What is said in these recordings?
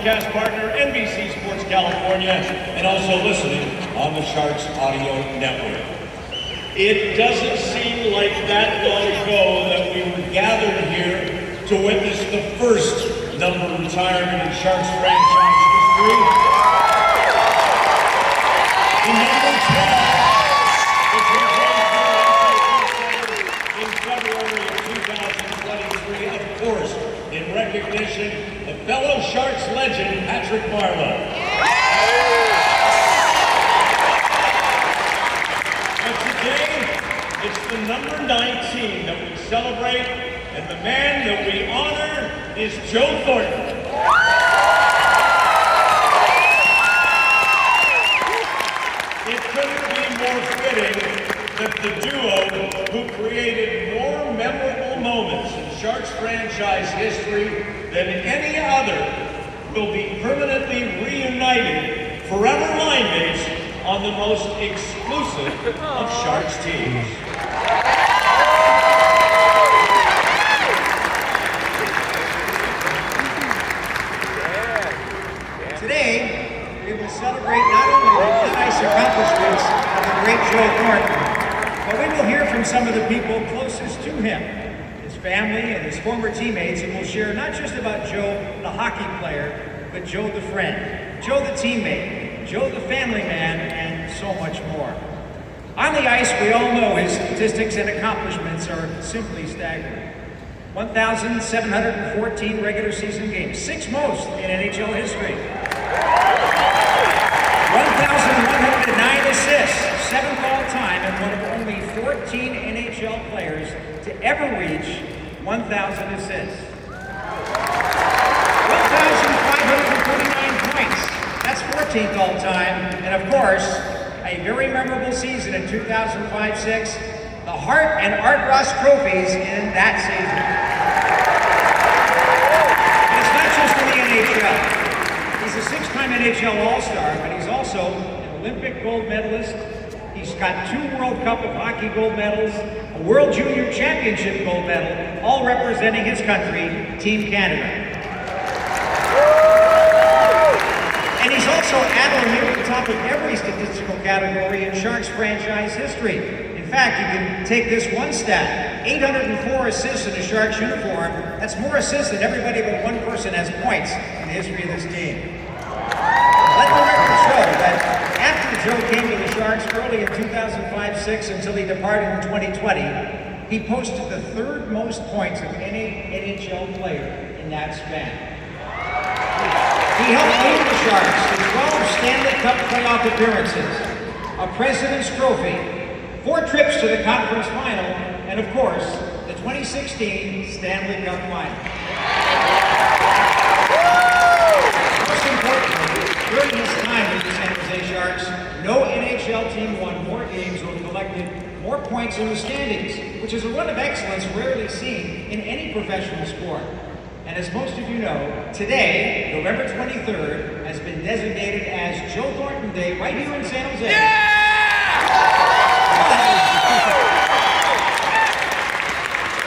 broadcast partner, NBC Sports California, and also listening on the Sharks Audio Network. It doesn't seem like that long ago that we were gathered here to witness the first number retirement in Sharks franchise history. The number 12 was replaced in February of 2023, of course, in recognition of fellow Sharks legend Patrick Marleau. But today, it's the number 19 that we celebrate, and the man that we honor is Joe Thornton. It couldn't be more fitting that the duo who created more memorable moments in Sharks franchise history than any other will be permanently reunited, forever line mates on the most exclusive of Sharks teams. Today, we will celebrate not only the nice accomplishments of the great Joe Thornton, but we will hear from some of the people closest to him, his family and his former teammates, and we'll share not just about Joe, the hockey player, but Joe the friend, Joe the teammate, Joe the family man, and so much more. On the ice, we all know his statistics and accomplishments are simply staggering. 1,714 regular season games, 6th most in NHL history. 1,109 assists, 7th all time, and one of only 14 NHL players to ever reach 1,000 assists. 1,549 points, that's 14th all time, and of course, a very memorable season in 2005-06, the Hart and Art Ross trophies in that season. And it's not just in the NHL. He's a 6-time NHL All-Star, but he's also an Olympic gold medalist. He's got 2 World Cup of Hockey gold medals, a World Junior Championship gold medal, all representing his country, Team Canada. And he's also at or near the top of every statistical category in Sharks franchise history. In fact, you can take this one stat, 804 assists in a Sharks uniform. That's more assists than everybody but one person has points in the history of this team. Let the record show that after Joe came to the Sharks early in 2005-06 until he departed in 2020, he posted the 3rd most points of any NHL player in that span. He helped lead the Sharks to 12 Stanley Cup playoff appearances, a President's Trophy, 4 trips to the conference final, and of course, the 2016 Stanley Cup final. Most importantly, during his time with the San Jose Sharks, no NHL team won more games or collected more points in the standings, which is a run of excellence rarely seen in any professional sport. And as most of you know, today, November 23rd, has been designated as Joe Thornton Day right here in San Jose. Yeah!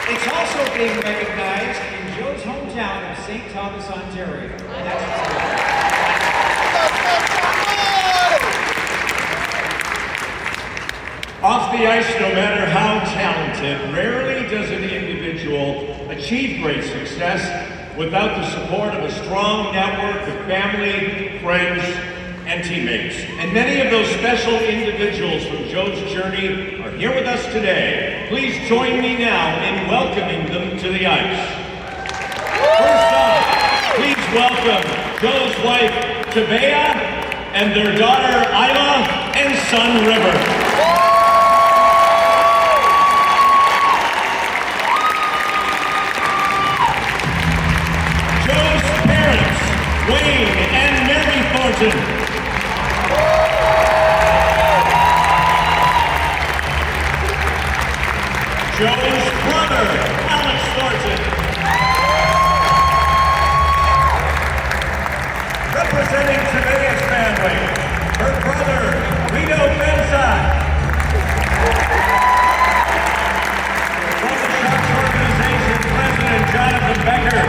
It's also being recognized in Joe's hometown of St. Thomas, Ontario. And that's Off the ice, no matter how talented, rarely does an individual achieve great success without the support of a strong network of family, friends, and teammates. And many of those special individuals from Joe's journey are here with us today. Please join me now in welcoming them to the ice. First up, please welcome Joe's wife, Tabea, and their daughter, Isla, and son, River. Wayne and Mary Thornton. Joe's brother, Alex Thornton. Representing Tabea's family, her brother, Rito Benza. From the Sharks organization, President Jonathan Becker.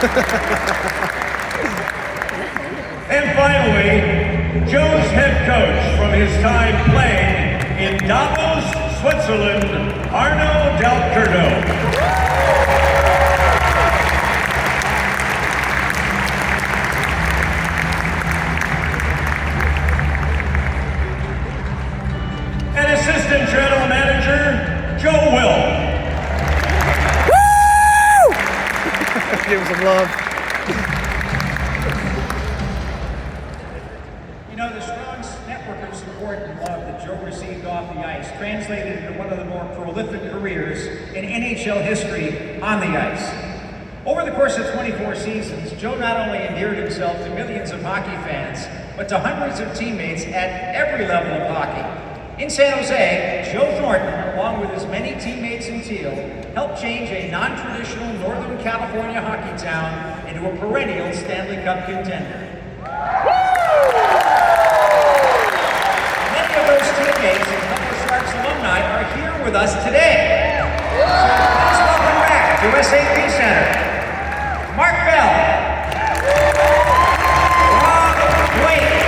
And finally, Joe's head coach from his time playing in Davos, Switzerland, Arno Del Curdo. And assistant general manager, Joe Will. Give him some love. You know, the strong network of support and love that Joe received off the ice translated into one of the more prolific careers in NHL history on the ice. Over the course of 24 seasons, Joe not only endeared himself to millions of hockey fans, but to hundreds of teammates at every level of hockey. In San Jose, Joe Thornton, along with his many teammates in Teal, helped change a non-traditional Northern California hockey town into a perennial Stanley Cup contender. Many of those teammates and fellow Sharks alumni are here with us today. So please welcome back to SAP Center, Mark Bell, Rob Blake,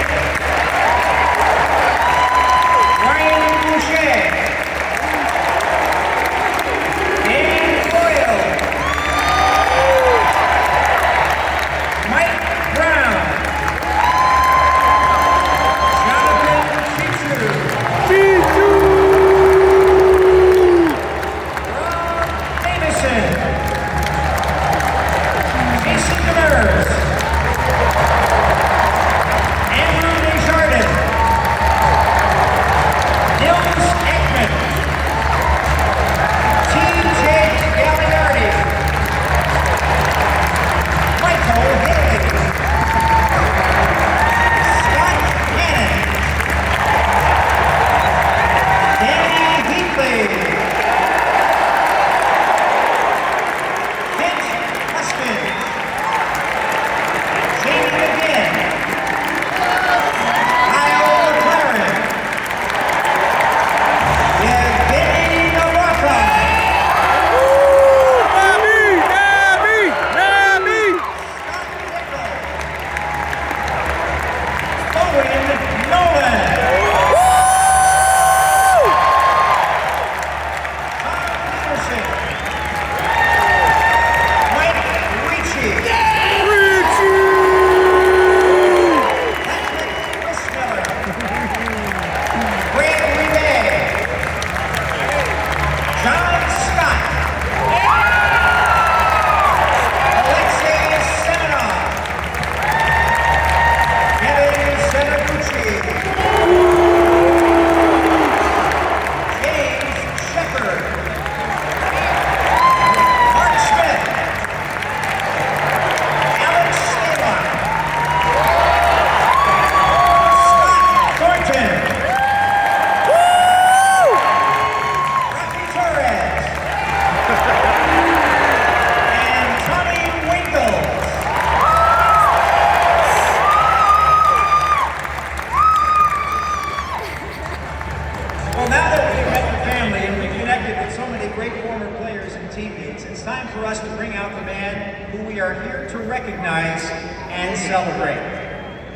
it's time for us to bring out the man who we are here to recognize and celebrate.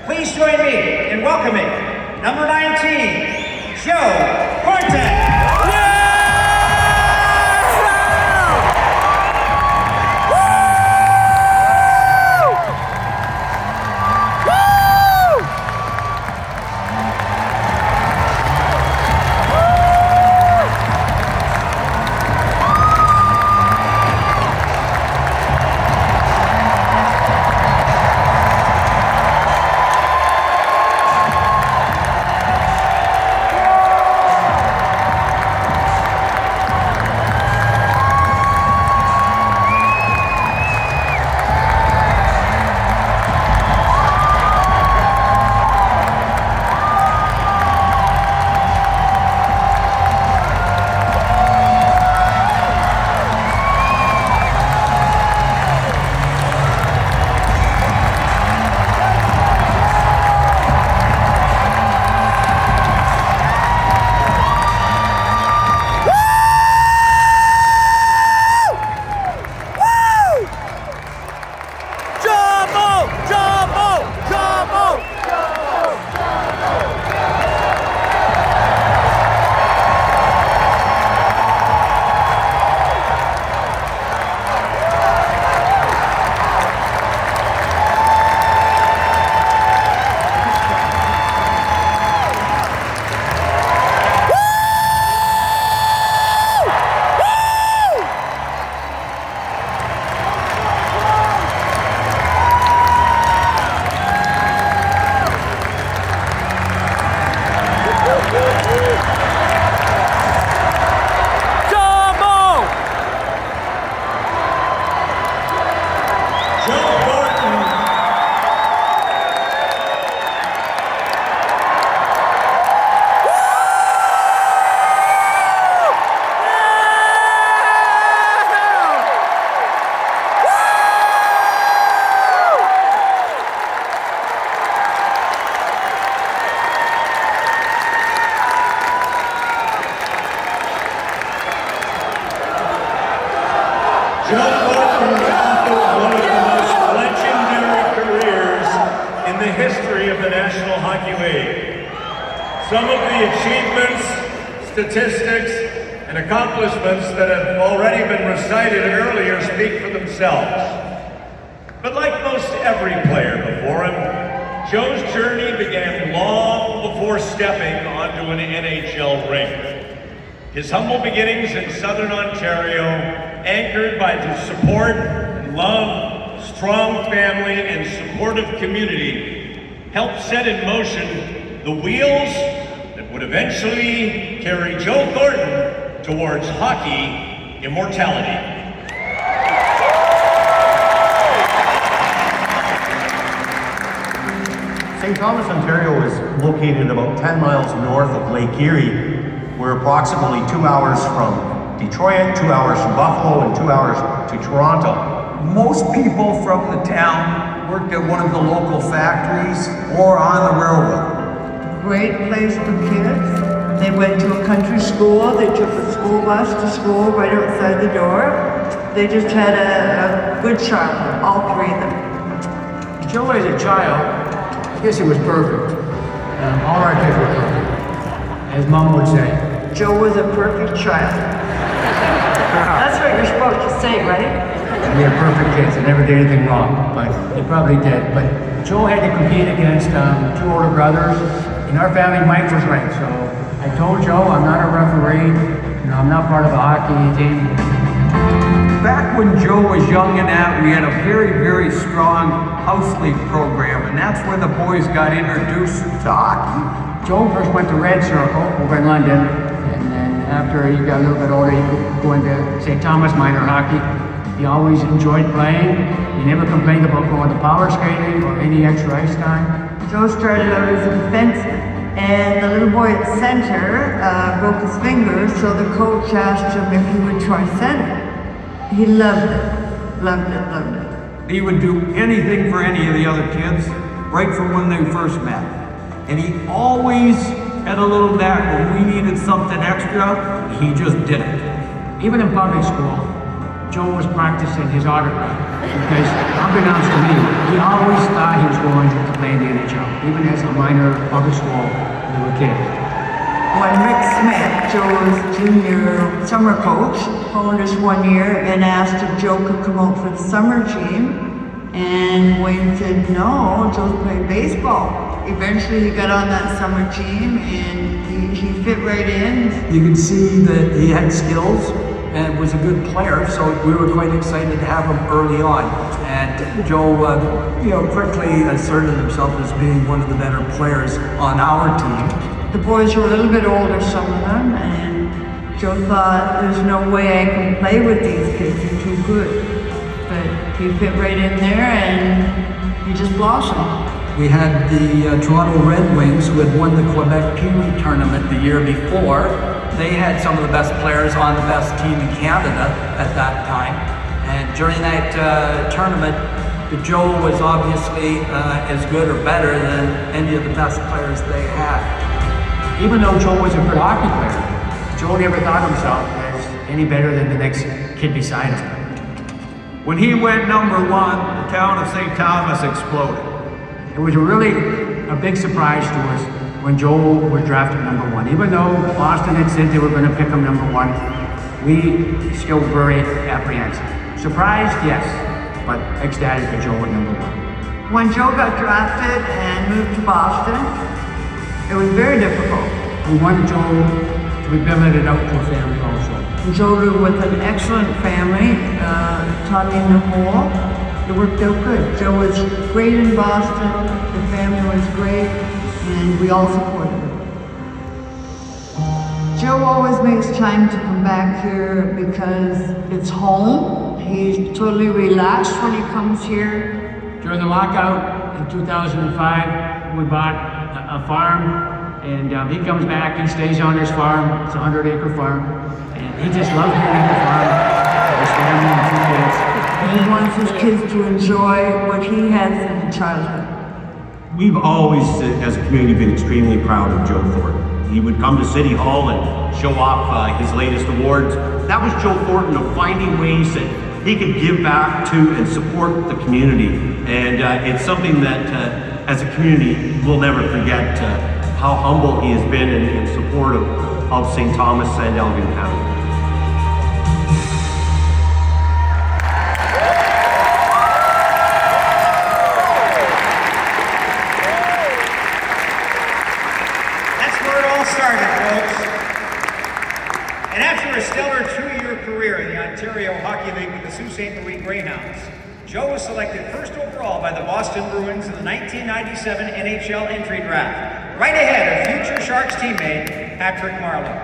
Please join me in welcoming number 19, Joe Thornton. Some of the achievements, statistics, and accomplishments that have already been recited earlier speak for themselves. But like most every player before him, Joe's journey began long before stepping onto an NHL rink. His humble beginnings in Southern Ontario, anchored by the support and love, strong family, and supportive community, helped set in motion the wheels that would eventually carry Joe Thornton towards hockey immortality. St. Thomas, Ontario is located about 10 miles north of Lake Erie. We're approximately 2 hours from Detroit, 2 hours from Buffalo, and 2 hours to Toronto. Most people from the town worked at one of the local factories or on the railroad. Great place for kids. They went to a country school. They took a school bus to school right outside the door. They just had a good childhood, all three of them. Joe, as a child, I guess he was perfect. All our kids were perfect, as Mom would say. Joe was a perfect child. That's what you're supposed to say, right? We had perfect kids. They never did anything wrong, but they probably did. But Joe had to compete against two older brothers. In our family, Mike was right. So I told Joe, I'm not a referee. I'm not part of a hockey team. Back when Joe was young and that, we had a very, very strong house league program, and that's where the boys got introduced to hockey. Joe first went to Red Circle over in London, and then after he got a little bit older, he could go into St. Thomas minor hockey. He always enjoyed playing. He never complained about going to power skating or any extra ice time. Joe started out as a defenseman, and the little boy at center broke his finger, so the coach asked him if he would try center. He loved it, loved it, loved it. He would do anything for any of the other kids, right from when they first met. And he always had a little knack when we needed something extra, he just did it. Even in public school, Joe was practicing his autograph because, unbeknownst to me, he always thought he was going to play in the NHL, even as a minor public school little kid. When Rick Smith, Joe's junior summer coach, phoned us one year and asked if Joe could come out for the summer team, and Wayne said no, Joe's playing baseball. Eventually he got on that summer team and he fit right in. You could see that he had skills and was a good player, so we were quite excited to have him early on. And Joe, quickly asserted himself as being one of the better players on our team. The boys were a little bit older, some of them, and Joe thought, there's no way I can play with these kids, they're too good. But he fit right in there and he just blossomed. We had the Toronto Red Wings, who had won the Quebec Pee Wee tournament the year before. They had some of the best players on the best team in Canada at that time. And during that tournament, Joe was obviously as good or better than any of the best players they had. Even though Joe was a good hockey player, Joe never thought of himself as any better than the next kid beside him. When he went number one, the town of St. Thomas exploded. It was really a big surprise to us when Joe was drafted number one. Even though Boston had said they were going to pick him number one, we still were very apprehensive. Surprised, yes, but ecstatic that Joe was number one. When Joe got drafted and moved to Boston, it was very difficult. We wanted Joe to be pivoted out to a family also. Joe lived with an excellent family, Tommy and Nicole. It worked out good. Joe was great in Boston, the family was great, and we all supported him. Joe always makes time to come back here because it's home. He's totally relaxed when he comes here. During the lockout in 2005, we bought a farm, and he comes back, he stays on his farm. It's a 100-acre farm, and he just loves being at the farm, his family and 2 kids. And he wants his kids to enjoy what he has in childhood. We've always, as a community, been extremely proud of Joe Thornton. He would come to City Hall and show off his latest awards. That was Joe Thornton of finding ways that he could give back to and support the community. And it's something that, as a community, we'll never forget how humble he has been in support of St. Thomas and Elgin County. That's where it all started, folks. And after a stellar two-year career in the Ontario Hockey League with the Sault Ste. Marie Greyhounds, Joe was selected first overall by the Boston Bruins in the 1997 NHL entry draft, right ahead of future Sharks teammate Patrick Marleau.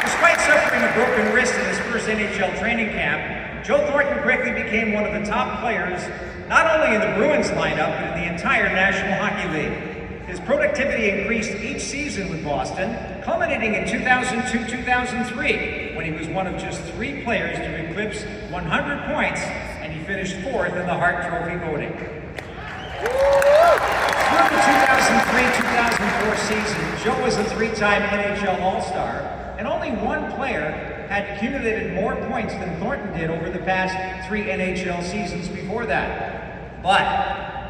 Despite suffering a broken wrist in his first NHL training camp, Joe Thornton quickly became one of the top players, not only in the Bruins lineup, but in the entire National Hockey League. His productivity increased each season with Boston, culminating in 2002-2003, when he was one of just 3 players to eclipse 100 points, and he finished 4th in the Hart Trophy voting. Through the 2003-2004 season, Joe was a 3-time NHL All-Star, and only one player had accumulated more points than Thornton did over the past 3 NHL seasons before that. But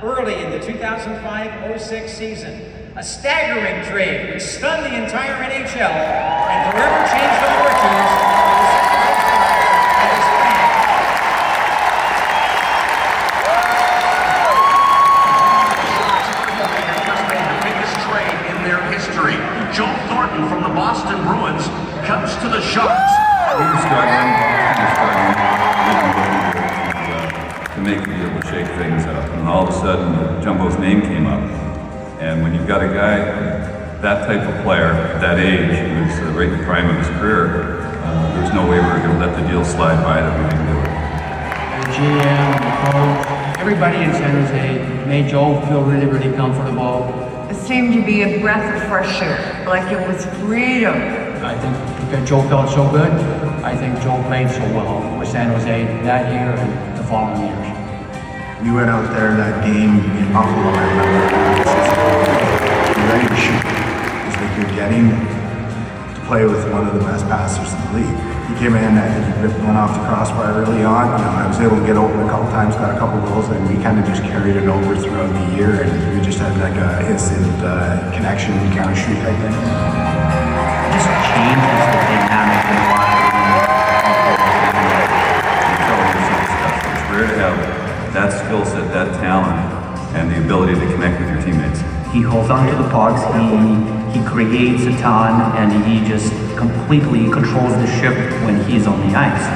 early in the 2005-06 season, a staggering trade which stunned the entire NHL and forever changed the fortunes of the San Jose Sharks Just made the biggest trade in their history. Joe Thornton from the Boston Bruins comes to the Sharks. We were struggling to make the deal to shake things up. And all of a sudden, Jumbo's name came up. And when you've got a guy, that type of player, at that age, who was right in the prime of his career, there's no way we were going to let the deal slide by that we didn't do it. The GM, the coach, everybody in San Jose made Joe feel really, really comfortable. It seemed to be a breath of fresh air, like it was freedom. I think because Joe felt so good, I think Joe played so well with San Jose that year and the following years. We went out there that game in Buffalo, I remember. You're ready to shoot. It's like you're getting to play with one of the best passers in the league. He came in, I think he ripped one off the crossbar early on. I was able to get open a couple times, got a couple goals, and we kind of just carried it over throughout the year, and we just had like a instant connection, chemistry type thing. It just changes the dynamic in the locker room. It's rare to have that skill set, that talent, and the ability to connect with your teammates. He holds on to the pucks, he creates a ton, and he just completely controls the ship when he's on the ice.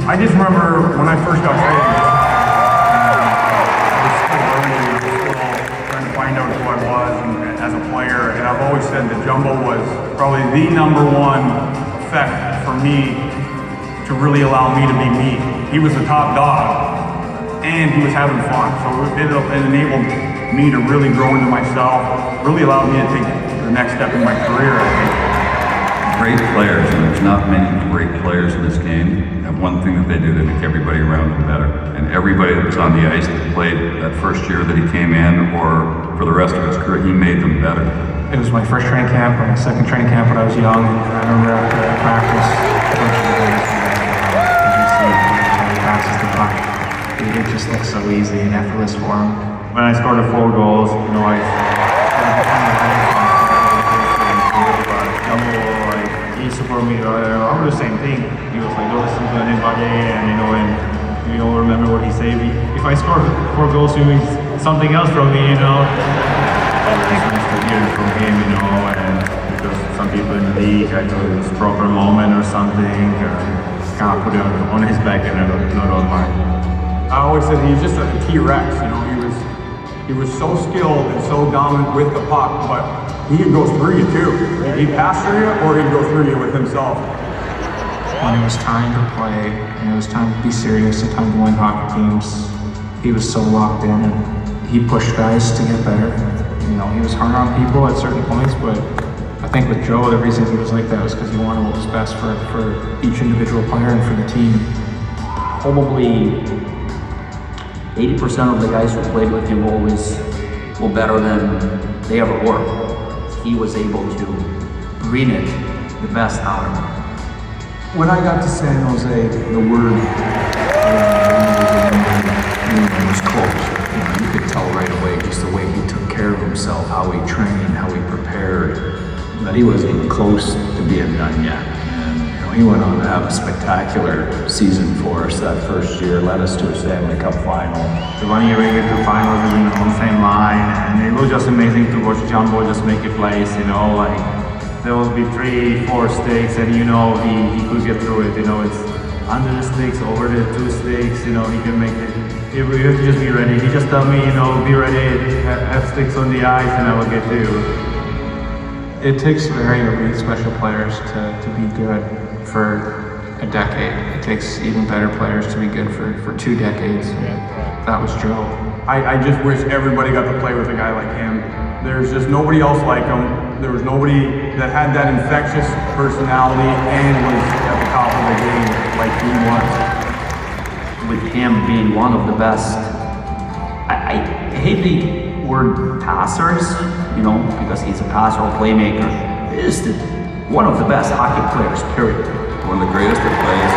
I just remember when I first got traded, I was still learning, I was still trying to find out who I was as a player, and I've always said that Jumbo was probably the #1 effect for me to really allow me to be me. He was the top dog, and he was having fun, so it enabled me to really grow into myself, really allowed me to take the next step in my career, I think. Great players, and there's not many great players in this game, and one thing that they do, they make everybody around them better. And everybody that was on the ice that played that first year that he came in, or for the rest of his career, he made them better. It was my first training camp, or my second training camp when I was young, and I remember after practice, it just looked so easy and effortless for him. When I scored the 4 goals, he supported me. I was the same thing. He was like, "Don't listen to anybody," and and you all remember what he said. If I score 4 goals, he means something else from me, It's nice to hear it from him, and because some people in the league, I know it was a proper moment or something, kind of put it on his back and not on mine. I always said he's just a T-Rex, he was so skilled and so dominant with the puck, but he could go through you too. He'd pass through you or he'd go through you with himself. When it was time to play and it was time to be serious and time to win hockey teams, he was so locked in and he pushed guys to get better. He was hard on people at certain points, but I think with Joe, the reason he was like that was because he wanted what was best for each individual player and for the team. Probably 80% of the guys who played with him were better than they ever were. He was able to bring it the best out of him. When I got to San Jose, the word was cold. You could tell right away but he wasn't even close to being done yet. And you know, he went on to have a spectacular season for us that first year, led us to a Stanley Cup final. The 1 year we get to finals is on the same line, and it was just amazing to watch Jumbo just make a place, you know, like there will be 3-4 stakes and you know he could get through it, you know, it's under the stakes, over the 2 stakes, you know, he can make it. You have to just be ready. He just told me, you know, be ready, have sticks on the ice and I will get to you. It takes very elite special players to be good for a decade. It takes even better players to be good for 2 decades. That was Joe. I just wish everybody got to play with a guy like him. There's just nobody else like him. There was nobody that had that infectious personality and was at the top of the game like he was. With him being one of the best, I hate the word passers, you know, because he's a passer or playmaker. He is one of the best hockey players, period. One of the greatest that plays,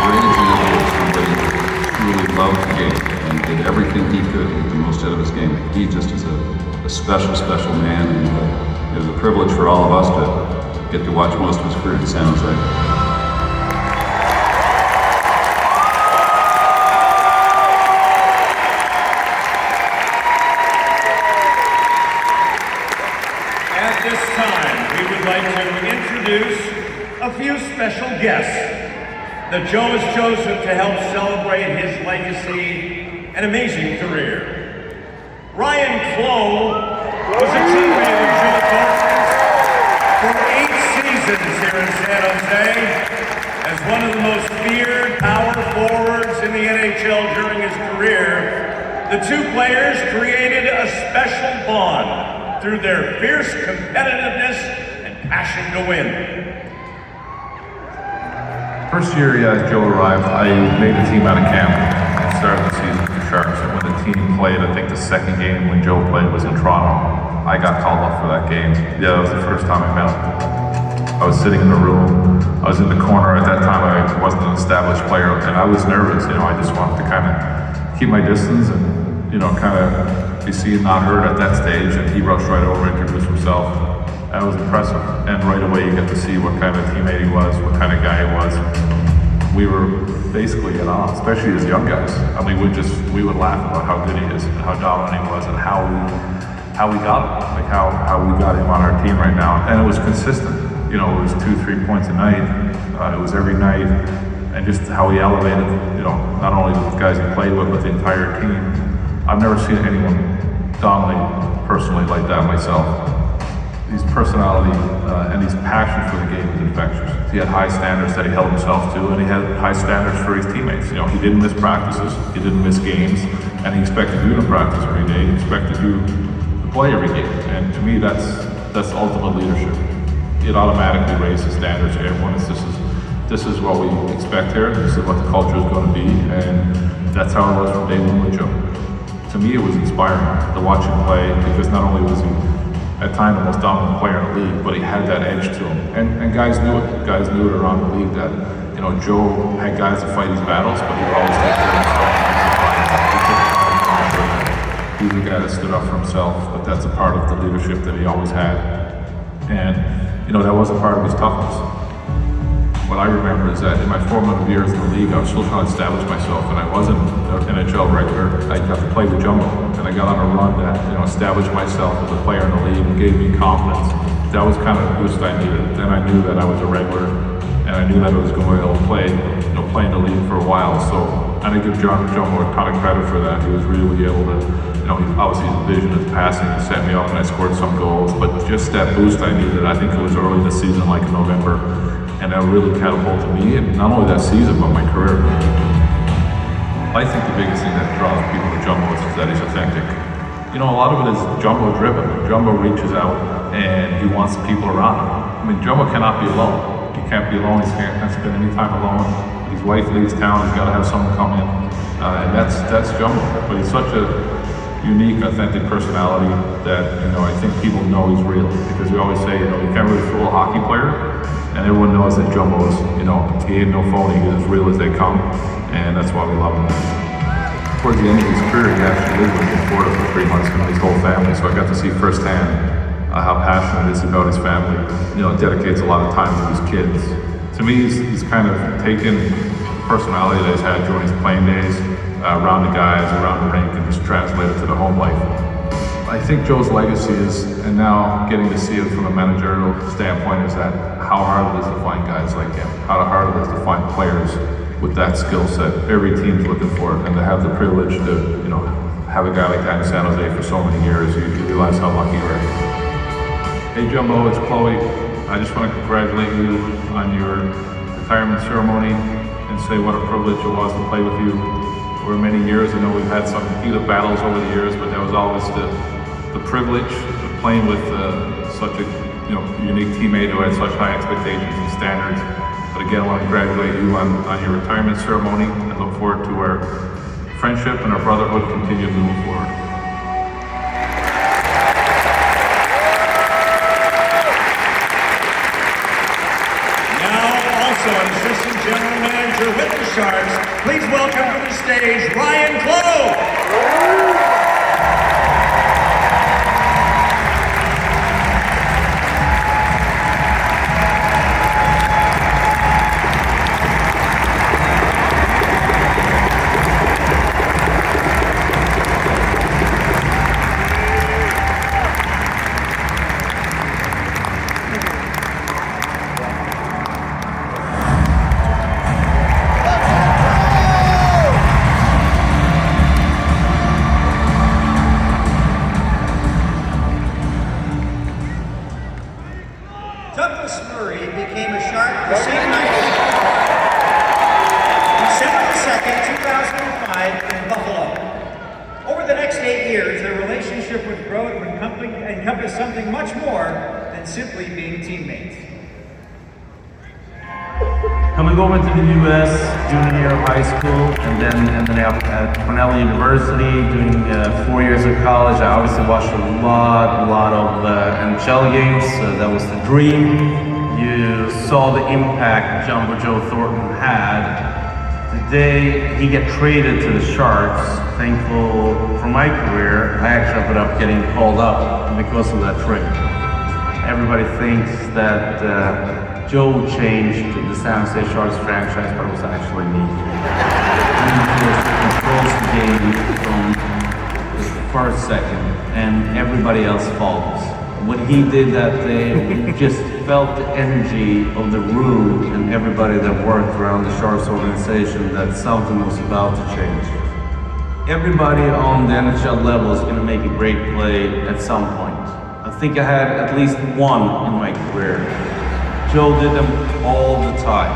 great example of somebody who really loved the game and did everything he could to get the most out of his game. He just is a special, special man, and it was a privilege for all of us to get to watch most of his career in San Jose. A few special guests that Joe has chosen to help celebrate his legacy and amazing career. Ryan Clough was a teammate of Joe Thornton for 8 seasons here in San Jose as one of the most feared power forwards in the NHL during his career. The 2 players created a special bond through their fierce competitiveness and passion to win. First year Joe arrived, I made the team out of camp and started the season for the Sharks. And when the team played, I think the second game when Joe played was in Toronto. I got called up for that game. Yeah, that was the first time I met him. I was sitting in the room. I was in the corner at that time. I wasn't an established player, and I was nervous. You know, I just wanted to kind of keep my distance and, you know, kind of be seen, not heard at that stage. And he rushed right over, introduced himself. That was impressive, and right away you get to see what kind of teammate he was, what kind of guy he was. We were basically in awe, especially as young guys. I mean, we would laugh about how good he is, and how dominant he was, and how we got him, like how we got him on our team right now. And it was consistent. You know, it was 2-3 points a night. It was every night, and just how he elevated, you know, not only the guys he played with, but the entire team. I've never seen anyone dominate personally like that myself. His personality and his passion for the game is infectious. He had high standards that he held himself to, and he had high standards for his teammates. You know, he didn't miss practices, he didn't miss games, and he expected you to practice every day. He expected you to play every game. And to me, that's ultimate leadership. It automatically raises standards for everyone. This is what we expect here. This is what the culture is going to be, and that's how it was from day one with Joe. To me, it was inspiring to watch him play, because not only was he at times the most dominant player in the league, but he had that edge to him. And guys knew it. Guys knew it around the league that, you know, Joe had guys to fight his battles, but he would always take care of himself. He's a guy that stood up for himself, but that's a part of the leadership that he always had. And, you know, that was a part of his toughness. What I remember is that in my formative years in the league, I was still trying to establish myself, and I wasn't an NHL regular. I got to play with Jumbo, and I got on a run that, you know, established myself as a player in the league and gave me confidence. That was kind of the boost I needed. Then I knew that I was a regular, and I knew that I was going to be able to play in the league for a while. So, and I give Jumbo a ton of credit for that. He was really able to, you know, obviously his vision, his passing, set me up, and I scored some goals. But just that boost I needed, I think it was early in the season, like in November. And that really catapulted me, and not only that season, but my career. I think the biggest thing that draws people to Jumbo is that he's authentic. You know, a lot of it is Jumbo driven. Jumbo reaches out, and he wants people around him. I mean, Jumbo cannot be alone. He can't be alone, he can't spend any time alone. His wife leaves town, he's got to have someone come in. And that's Jumbo. But he's such a unique, authentic personality that, you know, I think people know he's real. Because we always say, you know, you can't really fool a hockey player. And everyone knows that Jumbo is, you know, he ain't no phony, he's as real as they come, and that's why we love him. Towards the end of his career, he actually lived with me in Florida for 3 months with his whole family, so I got to see firsthand how passionate he is about his family. You know, dedicates a lot of time to his kids. To me, he's kind of taken the personality that he's had during his playing days, around the guys, around the rink, and just translated to the home life. I think Joe's legacy is, and now getting to see it from a managerial standpoint, is that how hard it is to find guys like him, how hard it is to find players with that skill set. Every team's looking for it, and to have the privilege to, you know, have a guy like that in San Jose for so many years, you realize how lucky you are. Hey Jumbo, it's Chloe. I just want to congratulate you on your retirement ceremony and say what a privilege it was to play with you over many years. I know we've had some heated battles over the years, but that was always the privilege of playing with such a unique teammate who had such high expectations and standards. But again, I want to congratulate you on your retirement ceremony and look forward to our friendship and our brotherhood continue moving forward. Assistant General Manager with the Sharks, please welcome to the stage Ryan Clough. Encompass something much more than simply being teammates. Coming over to the U.S. junior year of high school, and then ended up at Cornell University doing 4 years of college. I obviously watched a lot of NHL games. That was the dream. You saw the impact Joe Thornton had. The day he got traded to the Sharks, thankful for my career, I actually ended up getting called up because of that trade. Everybody thinks that Joe changed the San Jose Sharks franchise, but it was actually me. He controls the game from the first second, and everybody else follows. What he did that day, you just felt the energy of the room and everybody that worked around the Sharks organization that something was about to change. Everybody on the NHL level is going to make a great play at some point. I think I had at least one in my career. Joe did them all the time.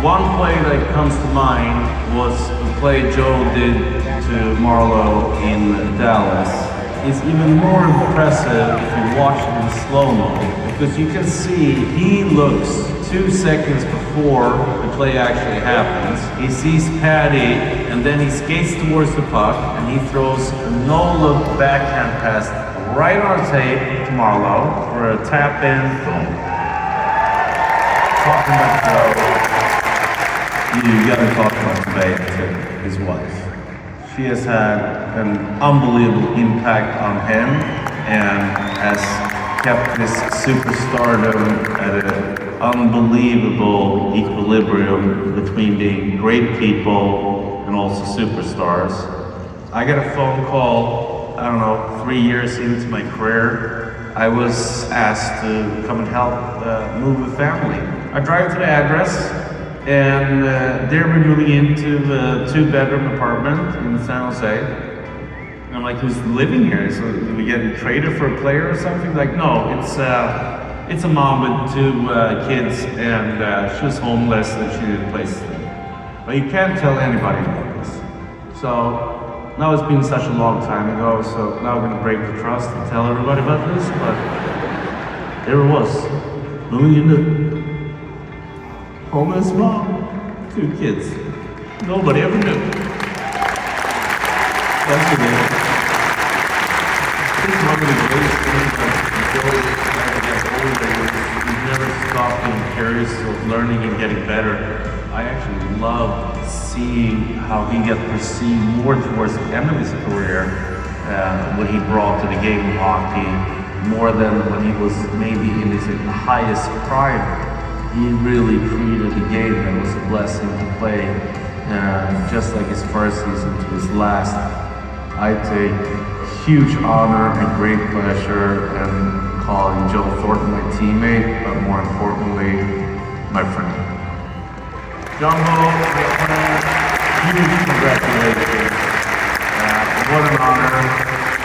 One play that comes to mind was the play Joe did to Marleau in Dallas. It's even more impressive if you watch it in slow-mo, because you can see he looks 2 seconds before the play actually happens. He sees Patty, and then he skates towards the puck, and he throws a no-look backhand pass right on tape to Marleau for a tap-in. Talking about Joe, you gotta talk about Faye too, his wife. She has had an unbelievable impact on him and has kept his superstardom at an unbelievable equilibrium between being great people and also superstars. I got a phone call, 3 years into my career. I was asked to come and help move the family. I drive to the address, and they're moving into a 2-bedroom apartment in San Jose. And I'm like, who's living here? So did we get traded for a player or something? Like, no, it's a mom with 2 kids, and she was homeless and she didn't place them. But you can't tell anybody about this. So now it's been such a long time ago, so now we're gonna break the trust and tell everybody about this, but there it was, moving into homeless mom, 2 kids. Nobody ever knew. That's the game. It's one of the greatest things that Joe gets older. He's never stopped being curious of learning and getting better. I actually love seeing how he got perceived more towards the end of his career, what he brought to the game of hockey, more than when he was maybe in his highest prime. He really created a game that was a blessing to play, just like his first season to his last. I take huge honor and great pleasure in calling Joe Thornton my teammate, but more importantly, my friend. Jumbo, my friend, huge congratulations. What an honor,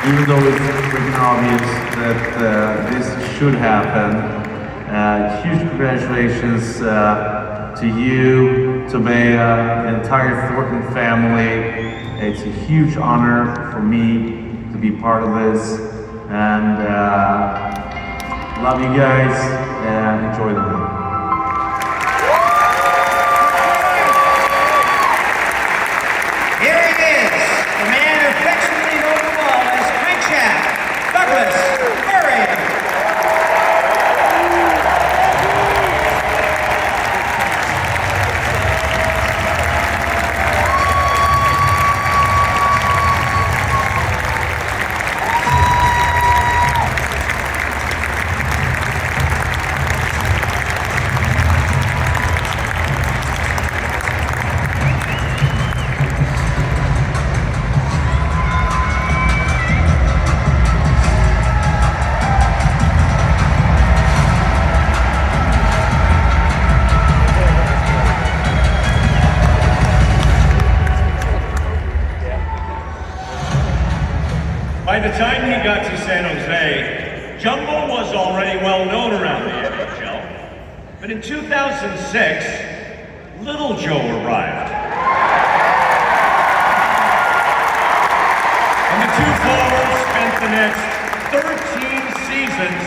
even though it's freaking obvious that this should happen. Huge congratulations to you, to Bea, the entire Thornton family. It's a huge honor for me to be part of this, and love you guys, and enjoy the week. Here he is, the man affectionately known to all as Crankshaft, Douglas Murray. By the time he got to San Jose, Jumbo was already well known around the NHL. But in 2006, Little Joe arrived. And the two forwards spent the next 13 seasons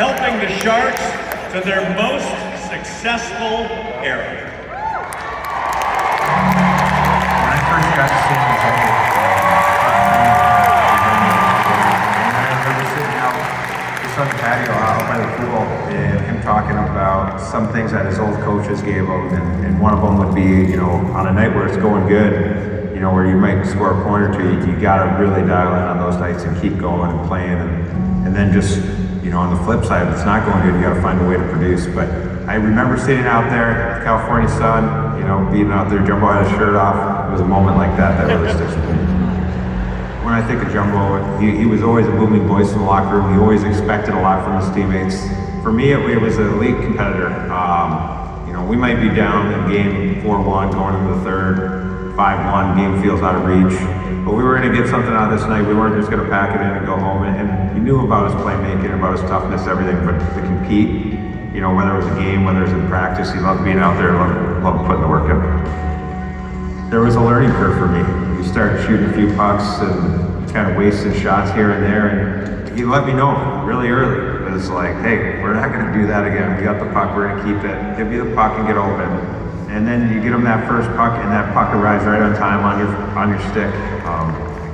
helping the Sharks to their most successful era. When I first got to San Jose, on the patio out by the pool, and him talking about some things that his old coaches gave him, and one of them would be, you know, on a night where it's going good, you know, where you might score a point or two, you gotta really dial in on those nights and keep going and playing, and then just, you know, on the flip side, if it's not going good, you gotta find a way to produce. But I remember sitting out there, California sun, you know, being out there, Jumbo had his shirt off. It was a moment like that really sticks with me. When I think of Jumbo, he was always a booming voice in the locker room. He always expected a lot from his teammates. For me, it was an elite competitor. You know, we might be down in game 4-1 going into the third, 5-1, game feels out of reach. But we were going to get something out of this night. We weren't just going to pack it in and go home. And he knew about his playmaking, about his toughness, everything. But to compete, you know, whether it was a game, whether it was in practice, he loved being out there, loved putting the work in. There was a learning curve for me. We started shooting a few pucks and kind of wasted shots here and there, and he let me know really early. It was like, hey, we're not going to do that again. We got the puck, we're going to keep it. Give you the puck and get open. And then you get them that first puck, and that puck arrives right on time on your stick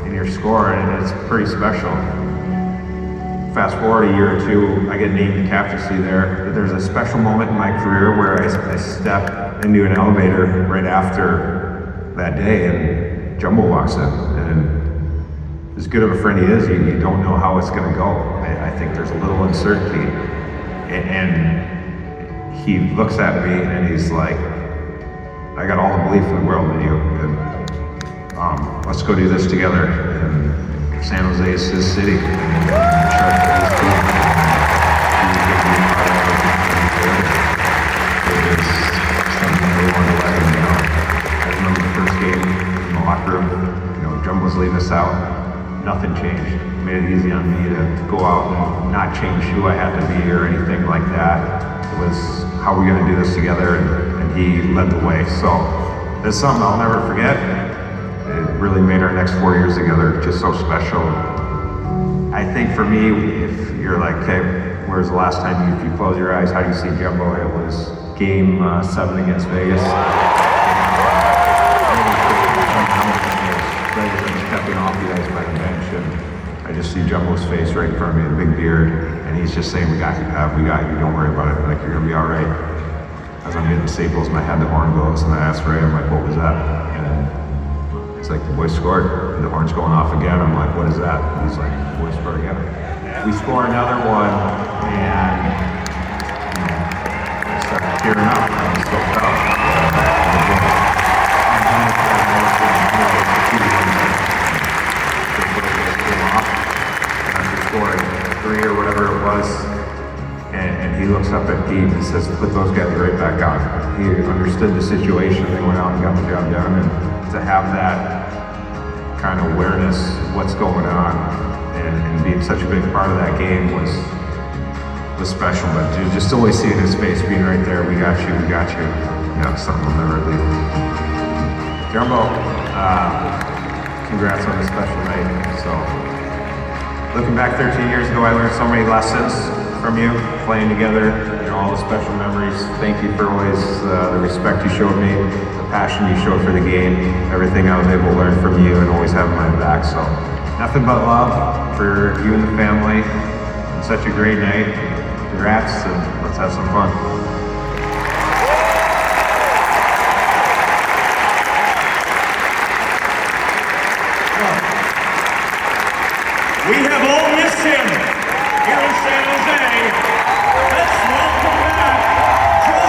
in your score, and it's pretty special. Fast forward a year or two, I get named to captaincy there. But there's a special moment in my career where I step into an elevator right after that day, and Jumbo walks in, and as good of a friend he is, you don't know how it's going to go. I think there's a little uncertainty, and he looks at me and he's like, I got all the belief in the world in you, and let's go do this together. And San Jose is his city, and Sharks are his team. He's going to be a part of it. It is something I really want to let him know. I remember the first game in the locker room, you know, Jumbo's leading us out. Nothing changed. It made it easy on me to go out and not change who I had to be or anything like that. It was, how are we going to do this together? And he led the way. So it's something I'll never forget. It really made our next 4 years together just so special. I think for me, if you're like, okay, where's the last time if you close your eyes, how do you see Jumbo? It was game 7 against Vegas. Stepping off the ice by the bench, and I just see Jumbo's face right in front of me, the big beard, and he's just saying, we got you, Pav, we got you, don't worry about it, like, you're gonna be all right. As I'm getting staples, my head, the horn goes, and I asked Ray, I'm like, what was that? And it's like, the boys scored, and the horn's going off again. I'm like, what is that? And he's like, the boys scored again. we score another one, and I started tearing up. I was so proud. After scoring 3 or whatever it was, and he looks up at Pete and says, "Put those guys right back on." He understood the situation. They went out and got the job done, and to have that kind of awareness of what's going on and being such a big part of that game was special. But just always seeing his face, being right there, we got you. Yeah, something will never leave. Jumbo, congrats on this special night. So, looking back 13 years ago, I learned so many lessons from you, playing together, all the special memories. Thank you for always the respect you showed me, the passion you showed for the game, everything I was able to learn from you and always having my back. So, nothing but love for you and the family. And such a great night. Congrats, and let's have some fun. We have all missed him here in San Jose. Let's welcome back Joe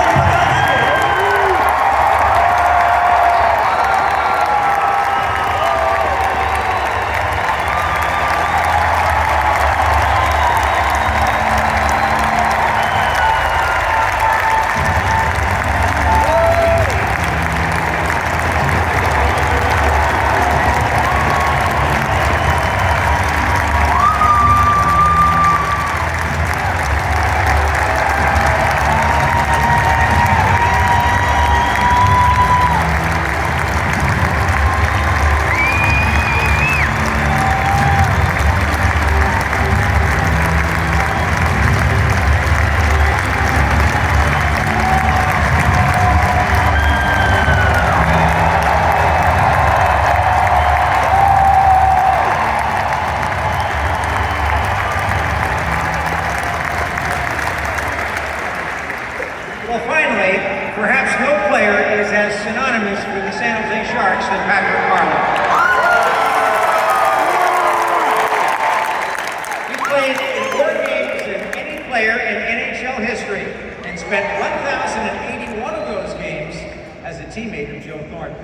Well, finally, perhaps no player is as synonymous with the San Jose Sharks than Patrick Marleau. He played in more games than any player in NHL history and spent 1,081 of those games as a teammate of Joe Thornton.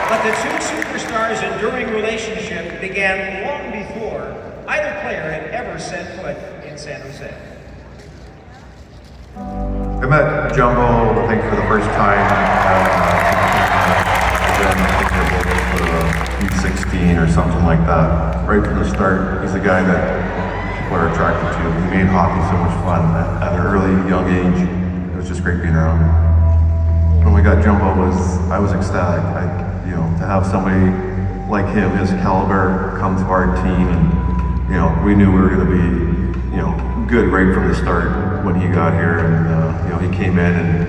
But the two superstars' enduring relationship began long before either player had ever set foot in San Jose. I met Jumbo, I think, for the first time U16 or something like that. Right from the start, he's a guy that people are attracted to. He made hockey so much fun at an early, young age. It was just great being around him. When we got Jumbo, I was ecstatic. To have somebody like him, his caliber, come to our team, and we knew we were going to be, good right from the start when he got here, and he came in and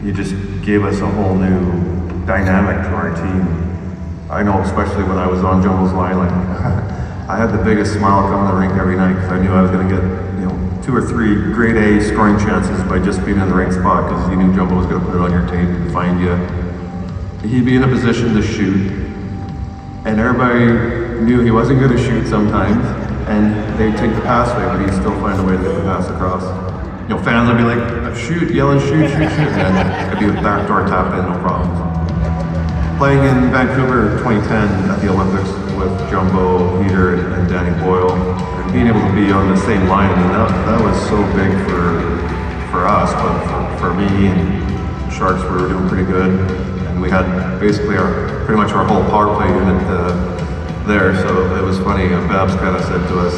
he just gave us a whole new dynamic to our team. I know, especially when I was on Jumbo's line, like I had the biggest smile coming to the rink every night because I knew I was going to get 2 or 3 grade A scoring chances by just being in the right spot, because you knew Jumbo was going to put it on your tape and find you. He'd be in a position to shoot, and everybody knew he wasn't going to shoot sometimes, and they'd take the pass away, but he'd still find a way to get the pass across. Fans would be like, shoot, yelling, shoot, and then it'd be a backdoor tap in, no problems. Playing in Vancouver 2010 at the Olympics with Jumbo, Peter, and Danny Boyle, and being able to be on the same line, that was so big for us, but for me and Sharks, we were doing pretty good. And we had basically pretty much our whole power play unit there, so it was funny. Babs kind of said to us,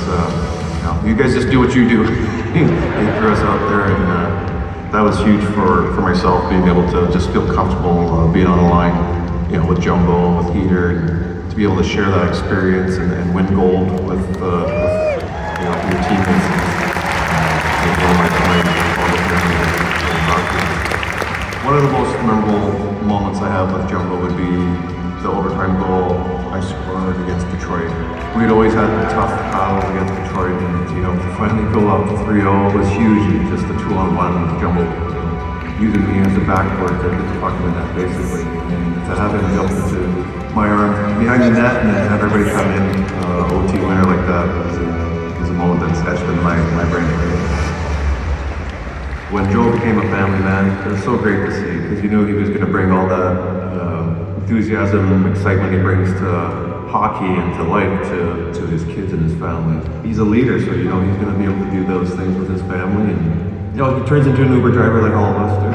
you guys just do what you do. He threw us out there, and that was huge for myself, being able to just feel comfortable being on the line, with Jumbo, with Heater, and to be able to share that experience and win gold with your teammates. One of the most memorable moments I have with Jumbo would be the overtime goal I scored against Detroit. We'd always had tough battles against Detroit, and to finally go up 3-0 was huge. And just the 2-on-1, Jumbo using me as a backboard to puck him in that, basically. And to have him jump into my arms behind the net and then have everybody come in, OT winner like that was a moment that's etched in my brain. When Joe became a family man, it was so great to see, because you knew he was going to bring all that enthusiasm, excitement he brings to hockey and to life to his kids and his family. He's a leader, so you know he's going to be able to do those things with his family, and you know he turns into an Uber driver like all of us do.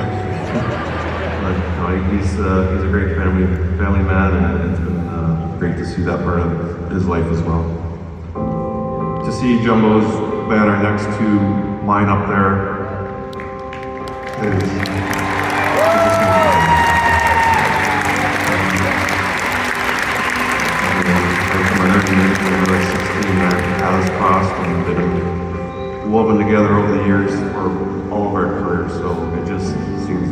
But you know, he's a great family man, and it's been great to see that part of his life as well. To see Jumbo's banner next to mine up there is just incredible. From an early age, when we were 16, our paths crossed and been woven together over the years for all of our careers, so it just seems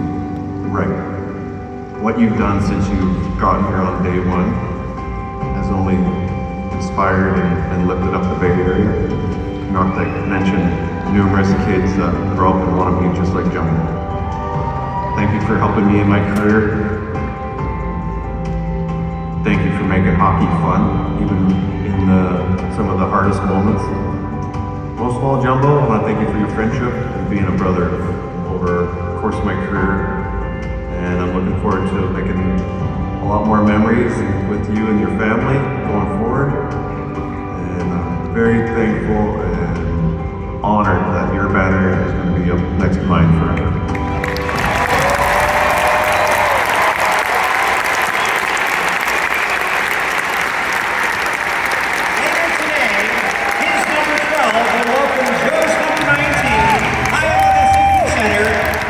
right. What you've done since you've gotten here on day one has only inspired and lifted up the Bay Area. Not to mention numerous kids that grow up and want to be just like Jumbo. Thank you for helping me in my career. Thank you for making hockey fun, even in some of the hardest moments. Most of all, Jumbo, I want to thank you for your friendship and being a brother over the course of my career. And I'm looking forward to making a lot more memories with you and your family going forward. And I'm very thankful and honored that your banner is going to be up next to mine forever.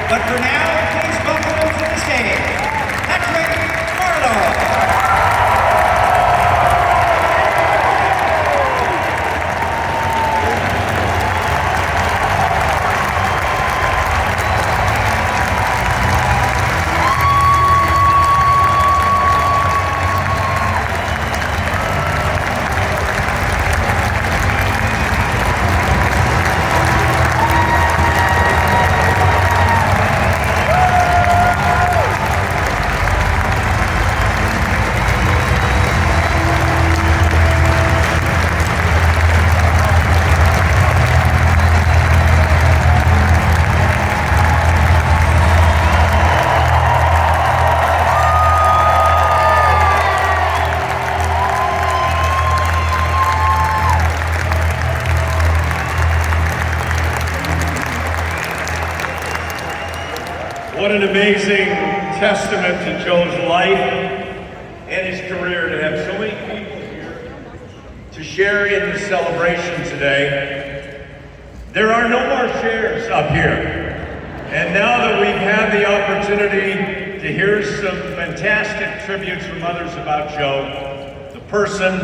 But for now, please welcome to the stage, Marleau. What an amazing testament to Joe's life and his career to have so many people here to share in the celebration today. There are no more chairs up here. And now that we've had the opportunity to hear some fantastic tributes from others about Joe, the person,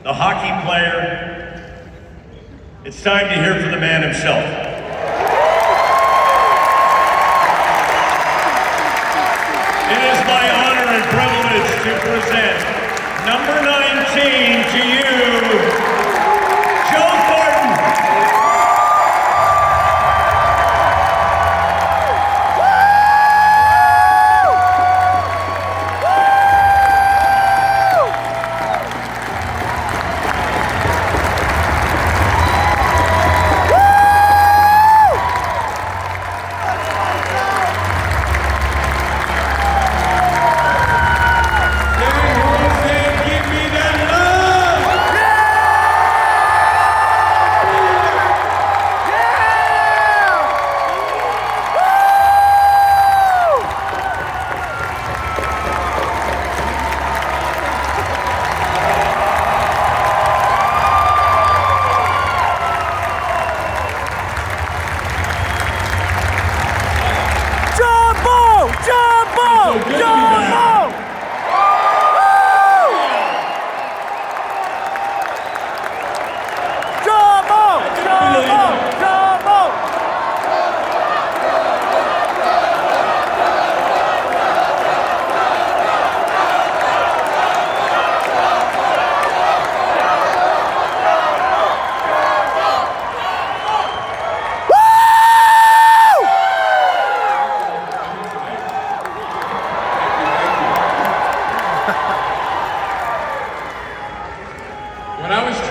the hockey player, it's time to hear from the man himself. It is my honor and privilege to present number 19 to you, Joe Thornton. Give me that love!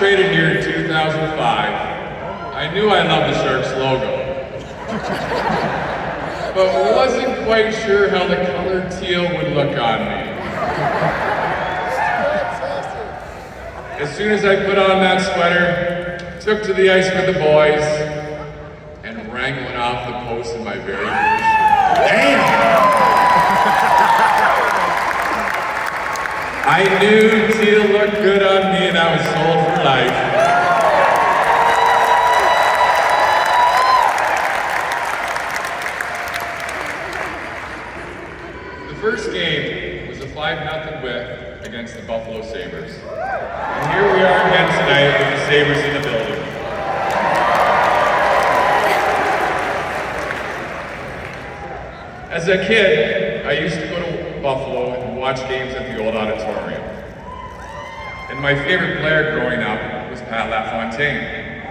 traded here in 2005, I knew I loved the Sharks logo, but wasn't quite sure how the color teal would look on me. As soon as I put on that sweater, took to the ice with the boys, and rang one off the post in my very first shirt. Damn! I knew teal looked good on me and I was sold for life. The first game was a 5-0 win against the Buffalo Sabres. And here we are again tonight with the Sabres in the building. As a kid, I used to go to Buffalo and watch games at the old auditorium. And my favorite player growing up was Pat LaFontaine.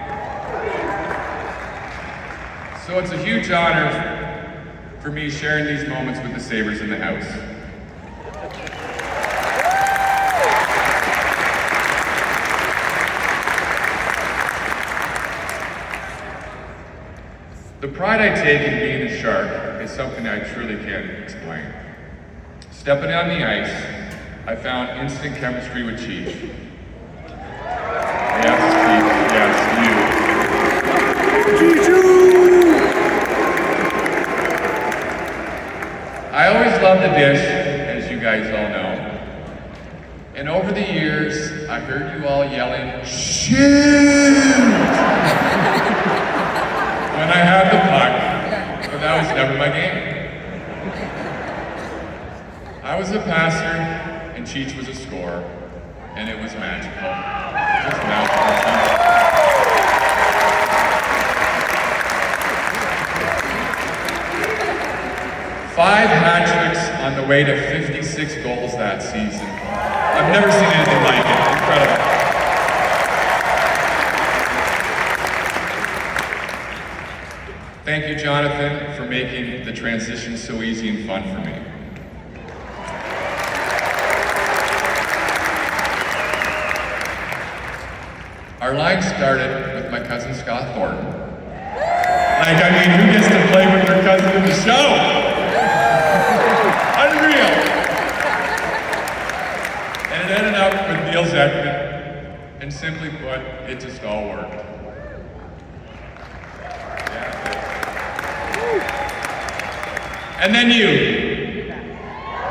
So it's a huge honor for me sharing these moments with the Sabres in the house. The pride I take in being a Shark is something I truly can't explain. Stepping on the ice, I found instant chemistry with Chief. Yes, Chief, yes, you. I always loved the dish, as you guys all know. And over the years, I heard you all yelling, "Shoot!" when I had the puck, but that was never my game. I was a passer, and Cheech was a scorer, and it was magical. Just magical. 5 hat tricks on the way to 56 goals that season. I've never seen anything like it. Incredible. Thank you, Jonathan, for making the transition so easy and fun for me. Our line started with my cousin Scott Thornton. Like, I mean, who gets to play with their cousin in the show? Unreal. And it ended up with Neil Zeckman, and simply put, it just all worked. And then you,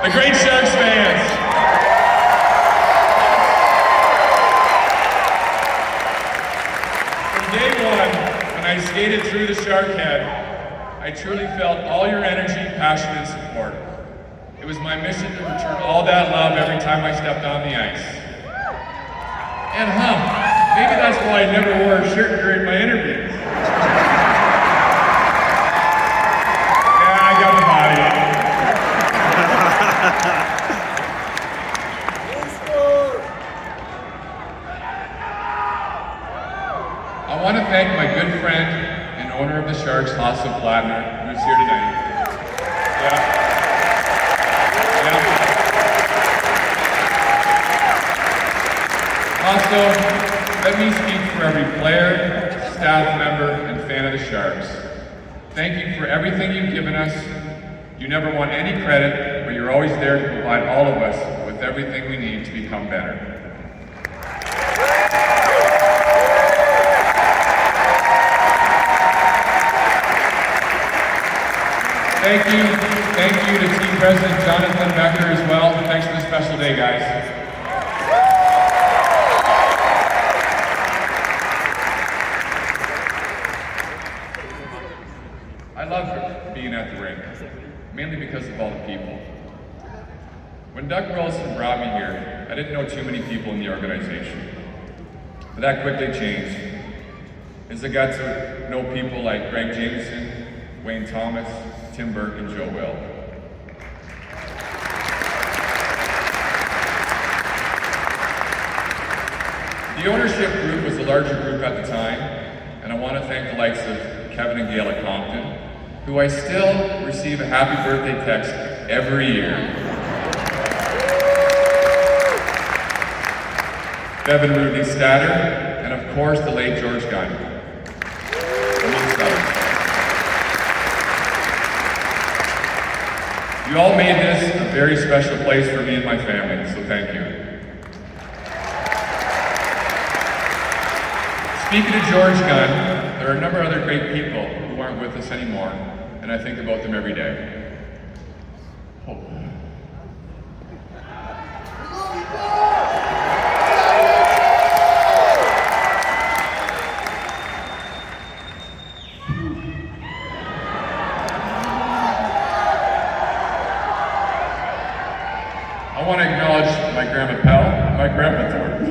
the great Sharks fans. From day one, when I skated through the Shark Head, I truly felt all your energy, passion, and support. It was my mission to return all that love every time I stepped on the ice. And maybe that's why I never wore a shirt during my interviews. I want to thank my good friend and owner of the Sharks, Hasso Plattner, who's here tonight. Also, let me speak for every player, staff member, and fan of the Sharks. Thank you for everything you've given us. You never want any credit, but you're always there to provide all of us with everything we need to become better. Thank you to Team President Jonathan Becker as well. Thanks for the special day, guys. I love being at the rink, mainly because of all the people. When Doug Rolson brought me here, I didn't know too many people in the organization. But that quickly changed, as I got to know people like Greg Jameson, Wayne Thomas, Tim Burke, and Joe Will. The ownership group was a larger group at the time, and I want to thank the likes of Kevin and Gail at Compton, who I still receive a happy birthday text every year. Bevan Rudy Statter, and of course the late George Gunn, amongst others. You all made this a very special place for me and my family, so thank you. Speaking of George Gunn, there are a number of other great people who aren't with us anymore, and I think about them every day. I want to acknowledge my Grandma Pell, my Grandpa Thornton.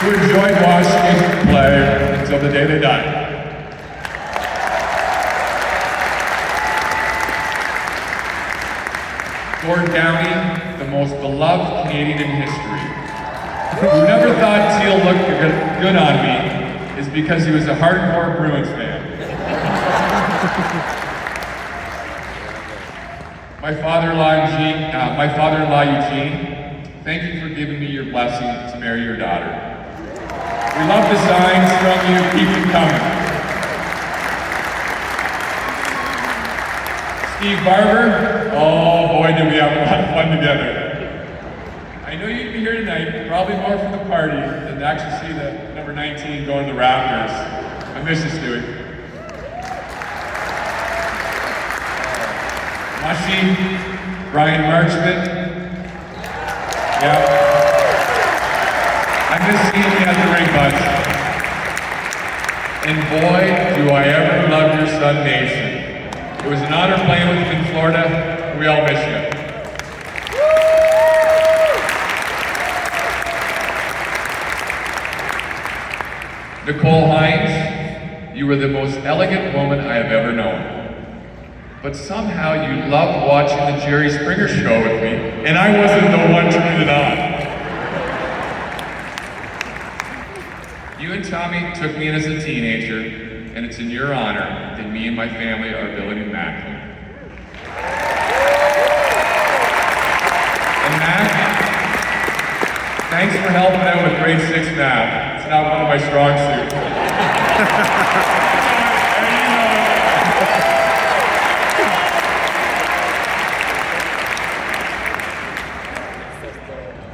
Who enjoyed watching me play until the day they died. Gord Downey, the most beloved Canadian in history, who never thought Teal looked good on me, is because he was a hardcore Bruins fan. My father-in-law Eugene, thank you for giving me your blessing to marry your daughter. We love the signs from you, keep them coming. Steve Barber, oh boy did we have a lot of fun together. I know you'd be here tonight, probably more for the party than to actually see the number 19 going to the Raptors. I miss you, Stewie. Mushy, Brian Marchman. Yeah. I miss seeing you at the rink, buds. And boy, do I ever love your son, Mason. It was an honor playing with him in Florida. We all miss you. Nicole Hines, you were the most elegant woman I have ever known. But somehow you loved watching the Jerry Springer show with me, and I wasn't the one turning it on. You and Tommy took me in as a teenager, and it's in your honor that me and my family are building Macklin. And Mac, thanks for helping out with grade 6 math. It's not one of my strong suits.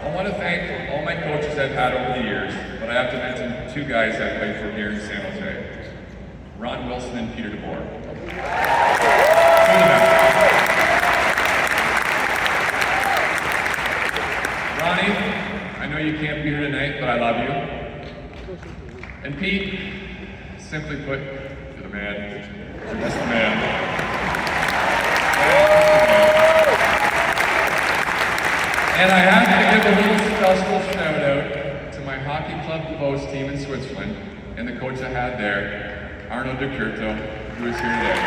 I want to thank all my coaches I've had over the years, but I have to mention 2 guys I played for here in San Jose. Ron Wilson and Peter DeBoer. Ronnie, I know you can't be here tonight, but I love you. And Pete, simply put, you're the man. You're just the man. And I have to give a little special shout out to my hockey club Bo's team in Switzerland and the coach I had there, Arno de Curto, who is here today.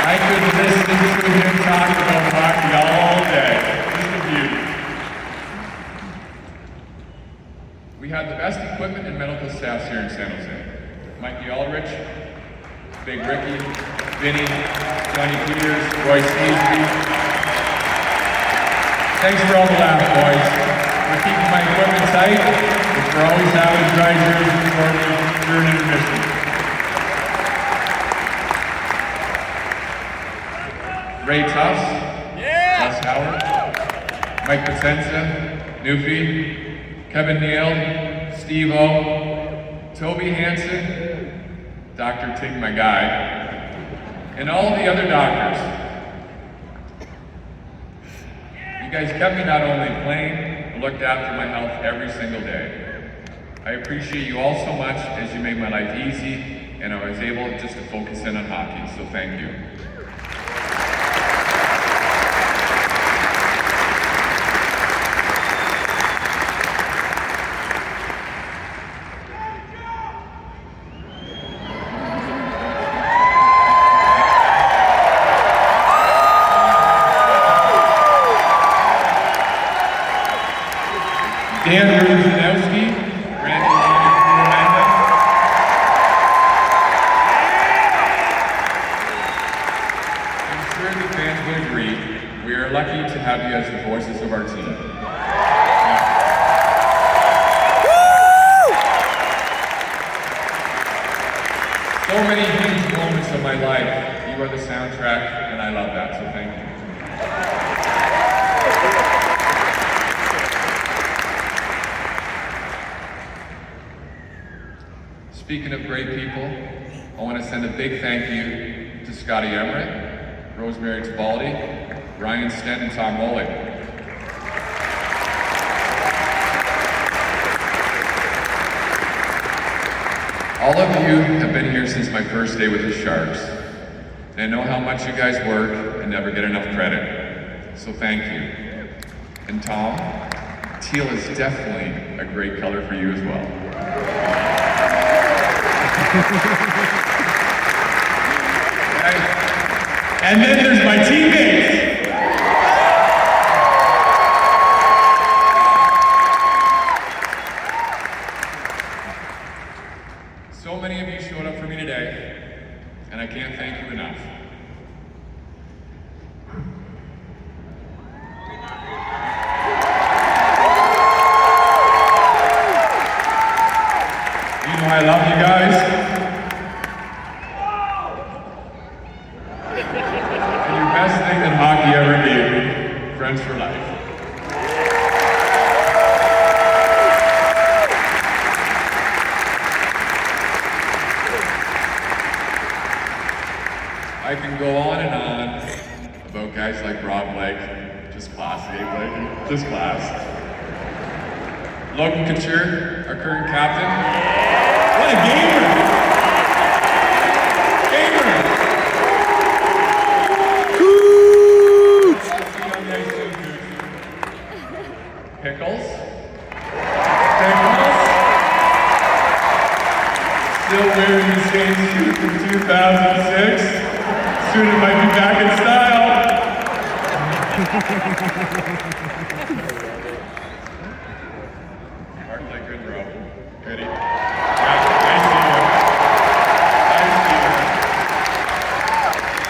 I could listen to him talk about hockey all day. Just a beauty. We had the best equipment and medical staffs here in San Jose. Mikey Aldrich, Big Ricky, Vinny, Johnny Peters, Roy Sneesby. Thanks for all the laughs, boys. We're keeping my equipment tight, which we're always having dry jerseys for me during intermission. Ray Tufts, Les Howard, Mike Pacenza, Newfie, Kevin Neal, Steve-O, Toby Hansen, Dr. Tig, my guy, and all the other doctors. You guys kept me not only playing, but looked after my health every single day. I appreciate you all so much as you made my life easy, and I was able just to focus in on hockey, so thank you. Dan Ruzanowski, Randy Amanda. my life. You are the soundtrack, and I love that, so thank you. Speaking of great people, I want to send a big thank you to Scotty Emmerich, Rosemary Tabaldi, Ryan Stent, and Tom Moley. All of you have been here since my first day with the Sharks, and I know how much you guys work and never get enough credit, so thank you. And Tom, teal is definitely a great color for you as well. And then there's my teammates. So many of you showed up for me today, and I can't thank you enough. You know I love you guys. And your best thing that hockey ever gave me, friends for life. I can go on and on about guys like Rob Blake, just class, Blake, just class. Logan Couture, our current captain. What a gamer! Pickles. Still wearing the same suit from 2006. Soon it might be back in style. Mark like good bro. Ready? Yeah, I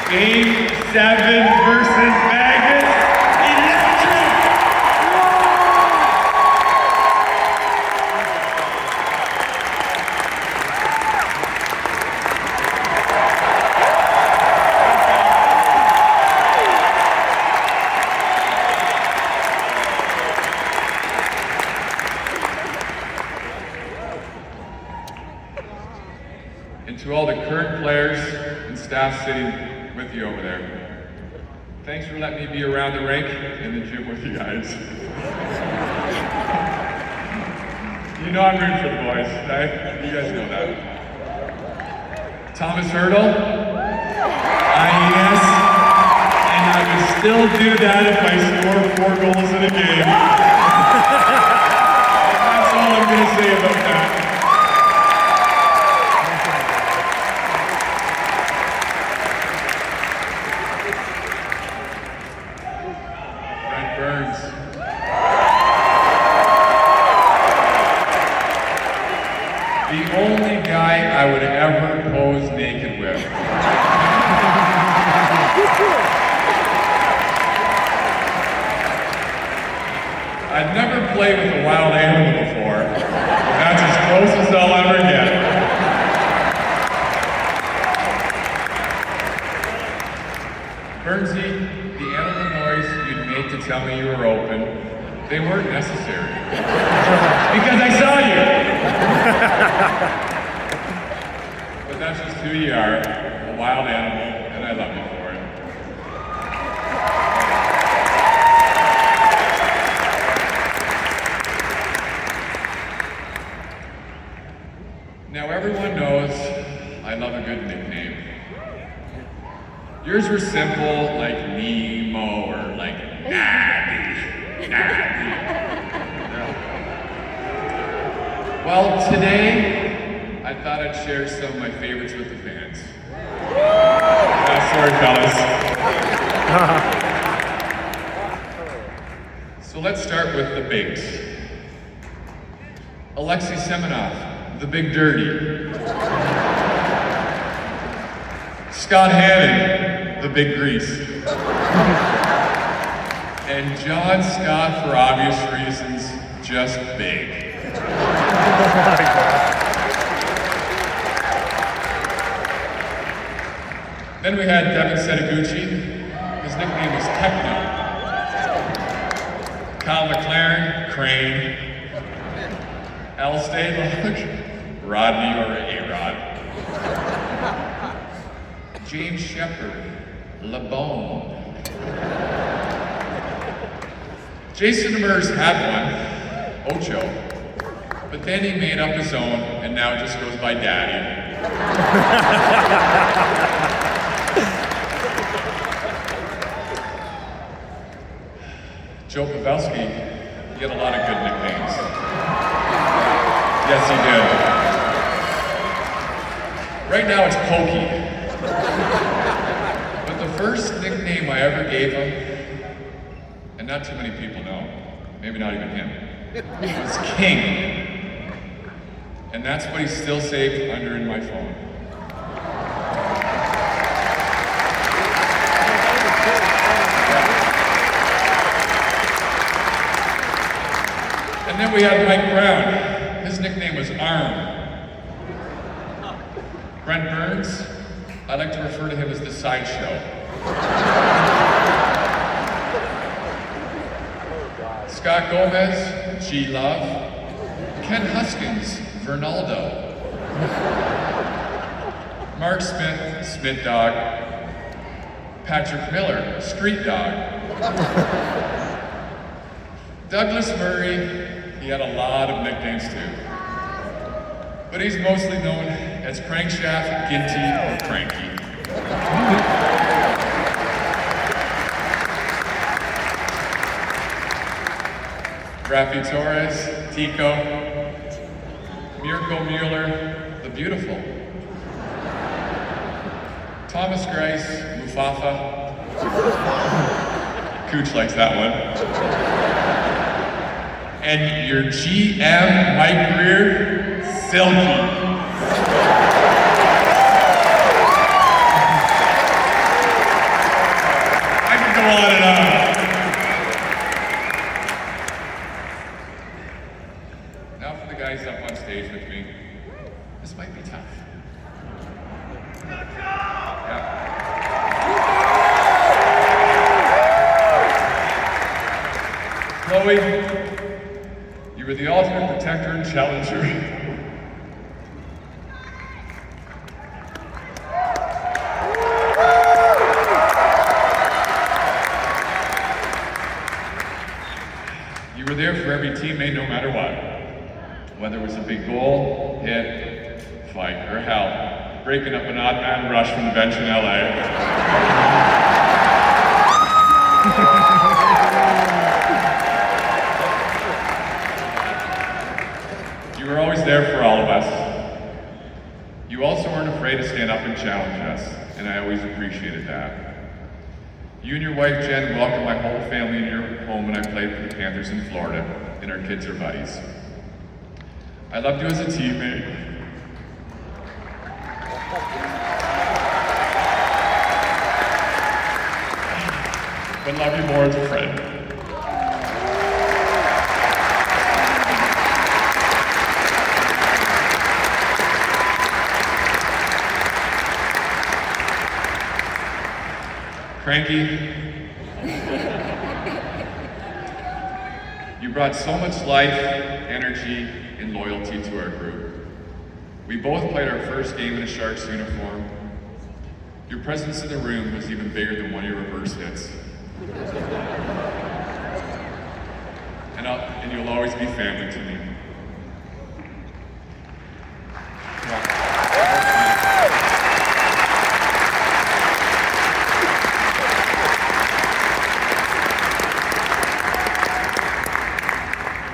see you. Game 7 versus Vegas. And to all the current players and staff sitting with you over there, thanks for letting me be around the rink and the gym with you guys. You know I'm rooting for the boys, right? You guys know that. Thomas Hurdle, yes, and I would still do that if I score 4 goals in a game. That's all I'm going to say about that. The only guy I would ever pose naked with. I've never played with a wild animal before. That's as close as I'll ever get. Bernsey, the animal noise you'd make to tell me you were open, they weren't necessary. Because I saw you! But that's just who you are, a wild animal, and I love you for it. Now everyone knows I love a good nickname. Yours were simple, like Nemo or like Nabby. Well, today, I thought I'd share some of my favorites with the fans. Sorry, fellas. So let's start with the bigs. Alexei Semenov, the Big Dirty. Scott Hannon, the Big Grease. And John Scott, for obvious reasons, just big. Then we had Devin Setaguchi. His nickname was Techno. Kyle McLaren, Crane. Al Stadlock, Rodney or A-Rod. James Shepard, LeBone. Jason Demers had one, Ocho, but then he made up his own and now just goes by Daddy. Joe Pavelski, he had a lot of good nicknames. Yes, he did. Right now it's Pokey. But the first nickname I ever gave him, and not too many people know, maybe not even him, was King. And that's what he's still saved under in my phone. And then we had Mike Brown. His nickname was Arm. Brent Burns, I like to refer to him as the sideshow. Scott Gomez, G-Love. Ken Huskins, Vernaldo. Mark Smith, Smith Dog. Patrick Miller, Street Dog. Douglas Murray, he had a lot of nicknames too. But he's mostly known as Crankshaft, Ginty, or Cranky. Rafi Torres, Tico, Mirko Mueller, the Beautiful. Thomas Grice, Mufafa. Cooch likes that one. And your GM, Mike Greer, Silky. I could go on and on. Now for the guys up on stage with me. This might be tough. Yeah. Chloe, you were the ultimate protector and challenger. You were there for every teammate no matter what. Whether it was a big goal, hit, fight, or hell, breaking up an odd man rush from the bench in LA. You were always there for all of us. You also weren't afraid to stand up and challenge us, and I always appreciated that. You and your wife Jen welcomed my whole family in your home when I played for the Panthers in Florida, and our kids are buddies. I loved you as a teammate. But love you more as a friend. Cranky, you brought so much life, energy, and loyalty to our group. We both played our first game in a Sharks uniform. Your presence in the room was even bigger than one of your reverse hits. And you'll always be family to me.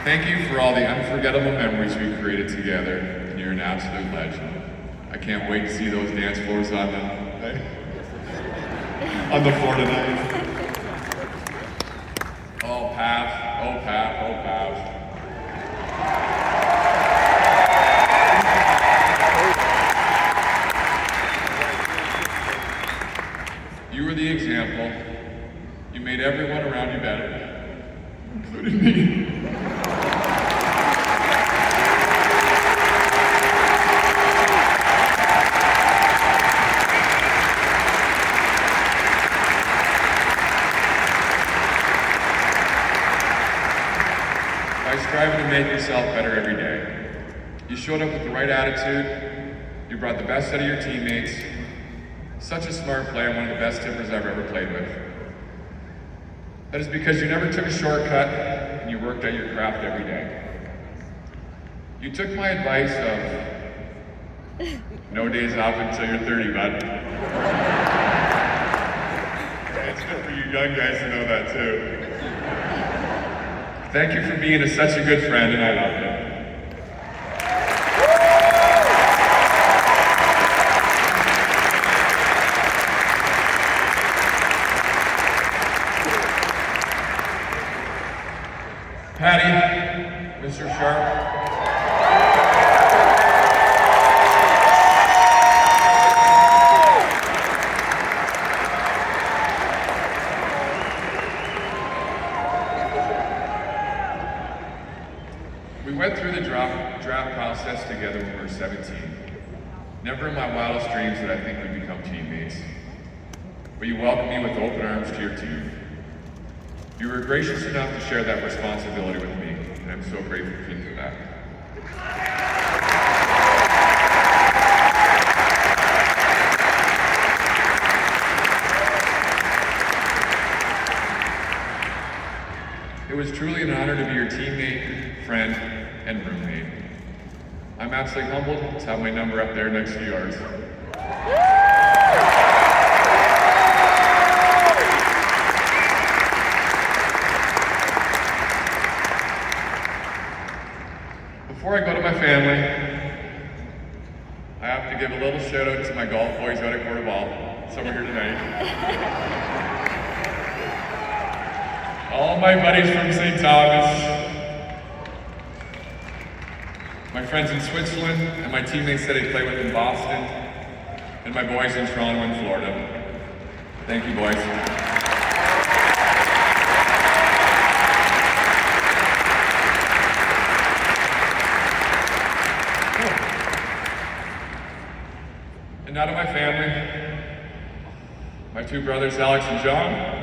Thank you for all the unforgettable memories we created together, and you're an absolute legend. I can't wait to see those dance floors on the floor tonight. Oh, Pav, oh, Pav, oh, Pav. You were the example. You made everyone around you better, including me. You showed up with the right attitude. You brought the best out of your teammates. Such a smart player, one of the best tippers I've ever played with. That is because you never took a shortcut and you worked at your craft every day. You took my advice of no days off until you're 30, bud. It's good for you young guys to know that too. Thank you for being such a good friend, and I love you. Patty, Mr. Sharp. We went through the draft process together when we were 17. Never in my wildest dreams did I think we'd become teammates. But you welcomed me with open arms to your team. You were gracious enough to share that responsibility with me, and I'm so grateful for you for that. It was truly an honor to be your teammate, friend, and roommate. I'm absolutely humbled to have my number up there next to yours. Before I go to my family, I have to give a little shout out to my golf boys out at Quarterball. Some are here tonight. All my buddies from St. Thomas, my friends in Switzerland, and my teammates that I play with in Boston, and my boys in Toronto and Florida. Thank you, boys. And now to my family, my two brothers, Alex and John.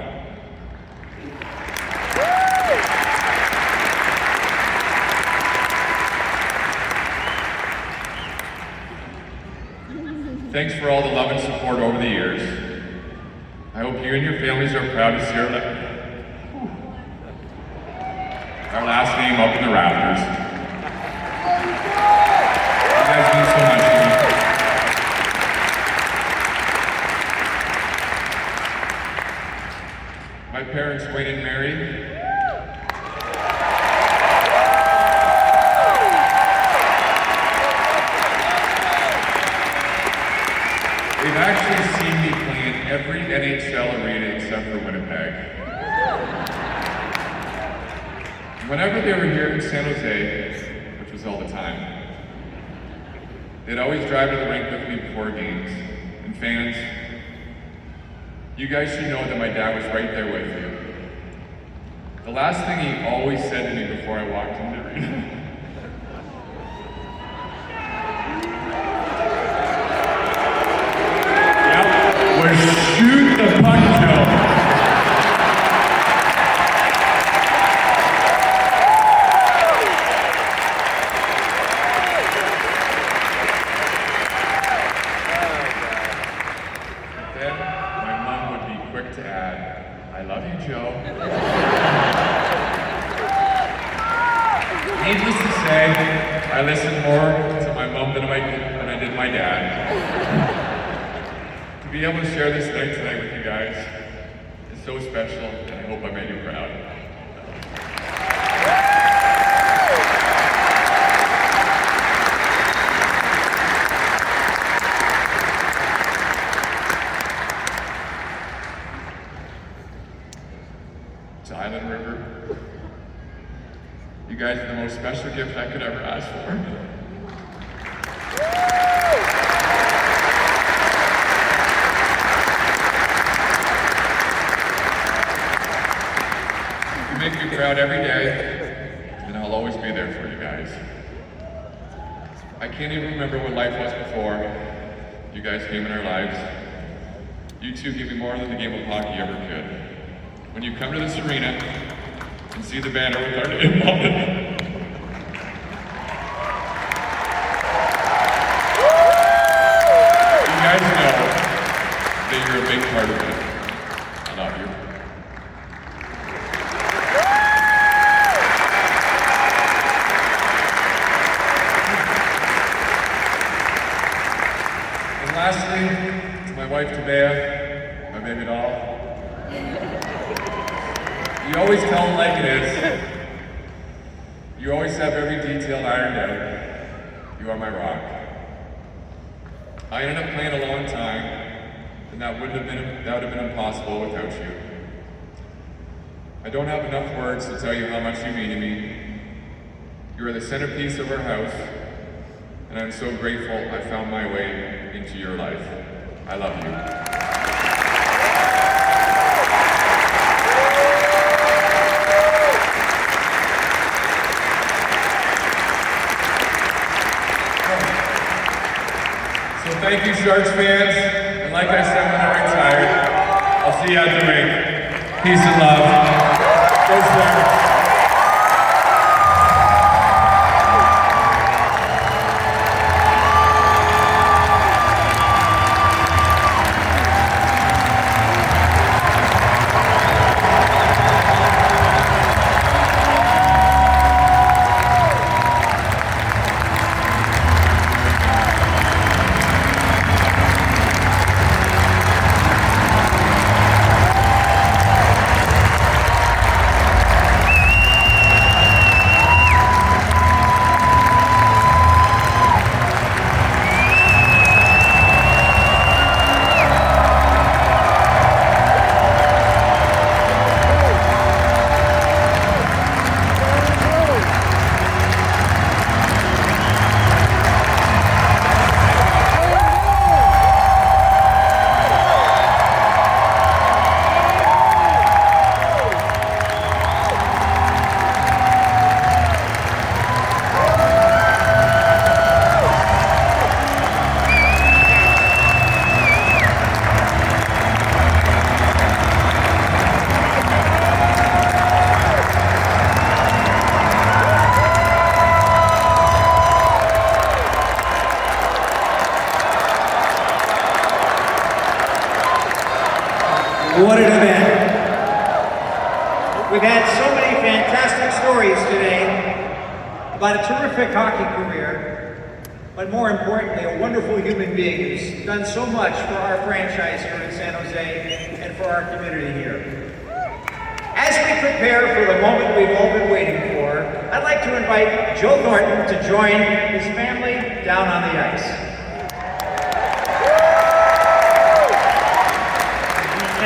Thanks for all the love and support over the years. I hope you and your families are proud to see our last name up in the rafters. You guys mean so much to me. My parents, Wayne and Mary, they've actually seen me play in every NHL arena except for Winnipeg. Whenever they were here in San Jose, which was all the time, they'd always drive to the rink with me before games. And fans, you guys should know that my dad was right there with you. The last thing he always said to me before I walked into the arena, shoot the puck, Joe. Then my mom would be quick to add, I love you, Joe. Needless to say, I listened more to my mom than I did my dad. To be able to share this night tonight with you guys is so special, and I hope I made you proud. To Island River, you guys are the most special gift I could ever ask for. You make me proud every day, and I'll always be there for you guys. I can't even remember what life was before you guys came in our lives. You two give me more than the game of hockey ever could. When you come to this arena and see the banner with our name on it, lastly, to my wife Tabea, my baby doll, you always tell it like it is. You always have every detail ironed out. You are my rock. I ended up playing a long time, and that would have been impossible without you. I don't have enough words to tell you how much you mean to me. You are the centerpiece of our house, and I'm so grateful I found my way into your life. I love you. Thank you, Sharks fans, and like I said when I retired, I'll see you at the rink. Peace and love. Go Sharks. What an event. We've had so many fantastic stories today about a terrific hockey career, but more importantly, a wonderful human being who's done so much for our franchise here in San Jose and for our community here. As we prepare for the moment we've all been waiting for, I'd like to invite Joe Thornton to join his family down on the ice.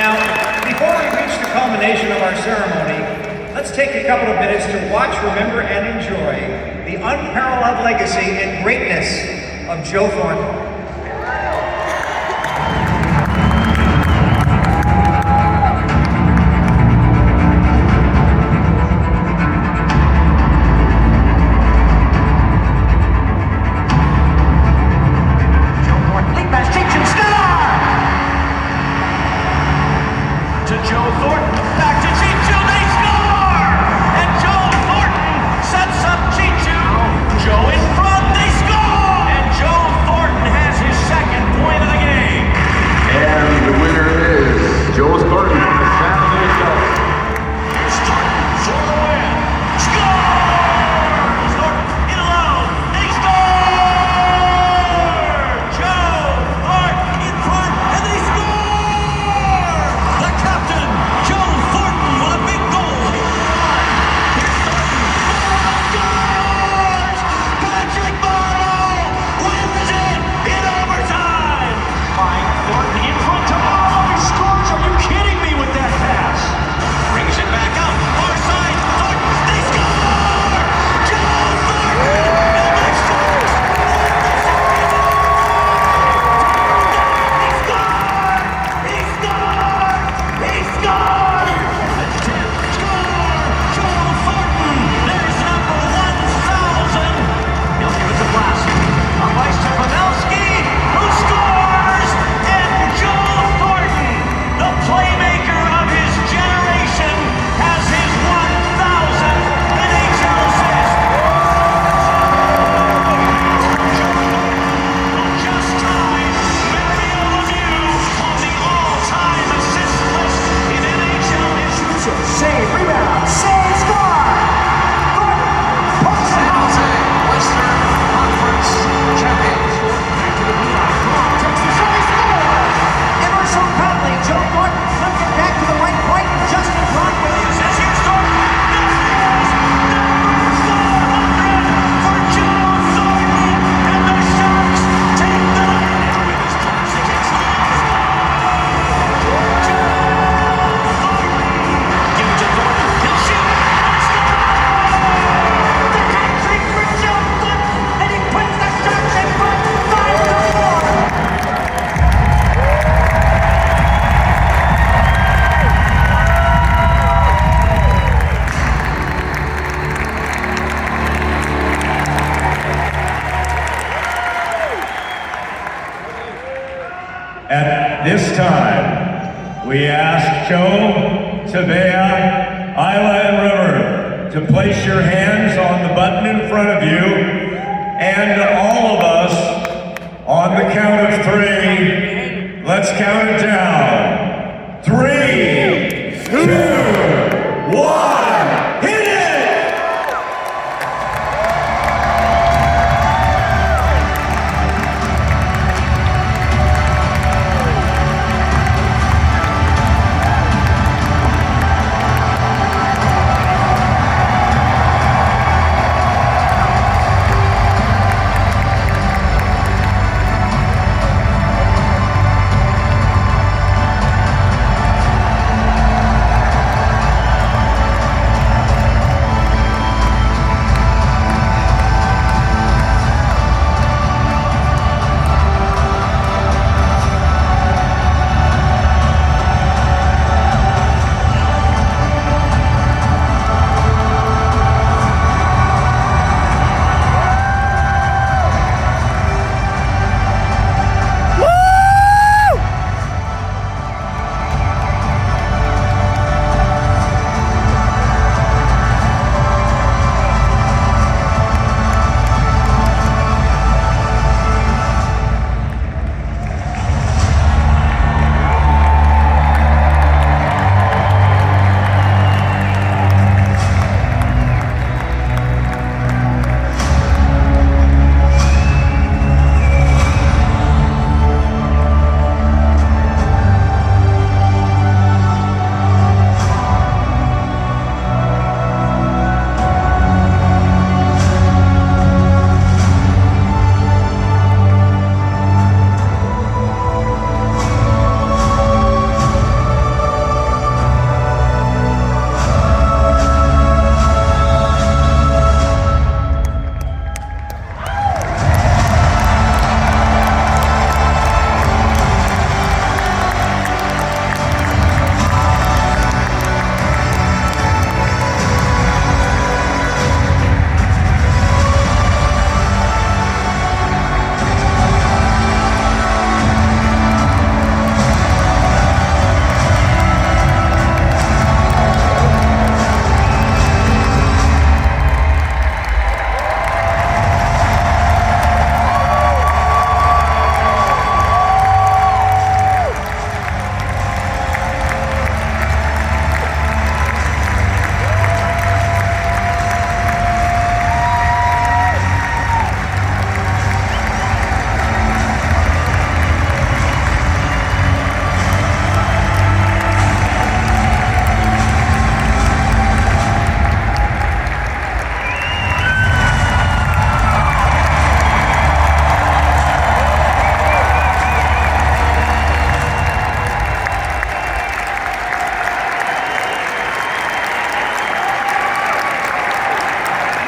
Now, before we reach the culmination of our ceremony, let's take a couple of minutes to watch, remember, and enjoy the unparalleled legacy and greatness of Joe Thornton. Joe in front, they score! And Joe Thornton has At this time, we ask Joe, Tabea, Isla, and River to place your hands on the button in front of you, and all of us, on the count of 3, let's count it down. 3, 2, 1, hit it!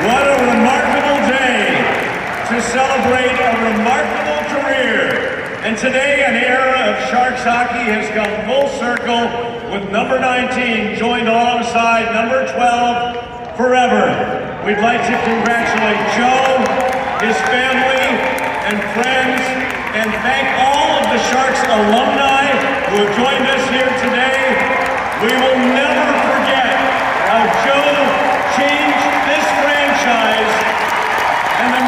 What a remarkable day to celebrate a remarkable career. And today, an era of Sharks hockey has come full circle with number 19 joined alongside number 12 forever. We'd like to congratulate Joe, his family, and friends, and thank all of the Sharks alumni who have joined us here today. We will never forget how Joe changed this franchise and the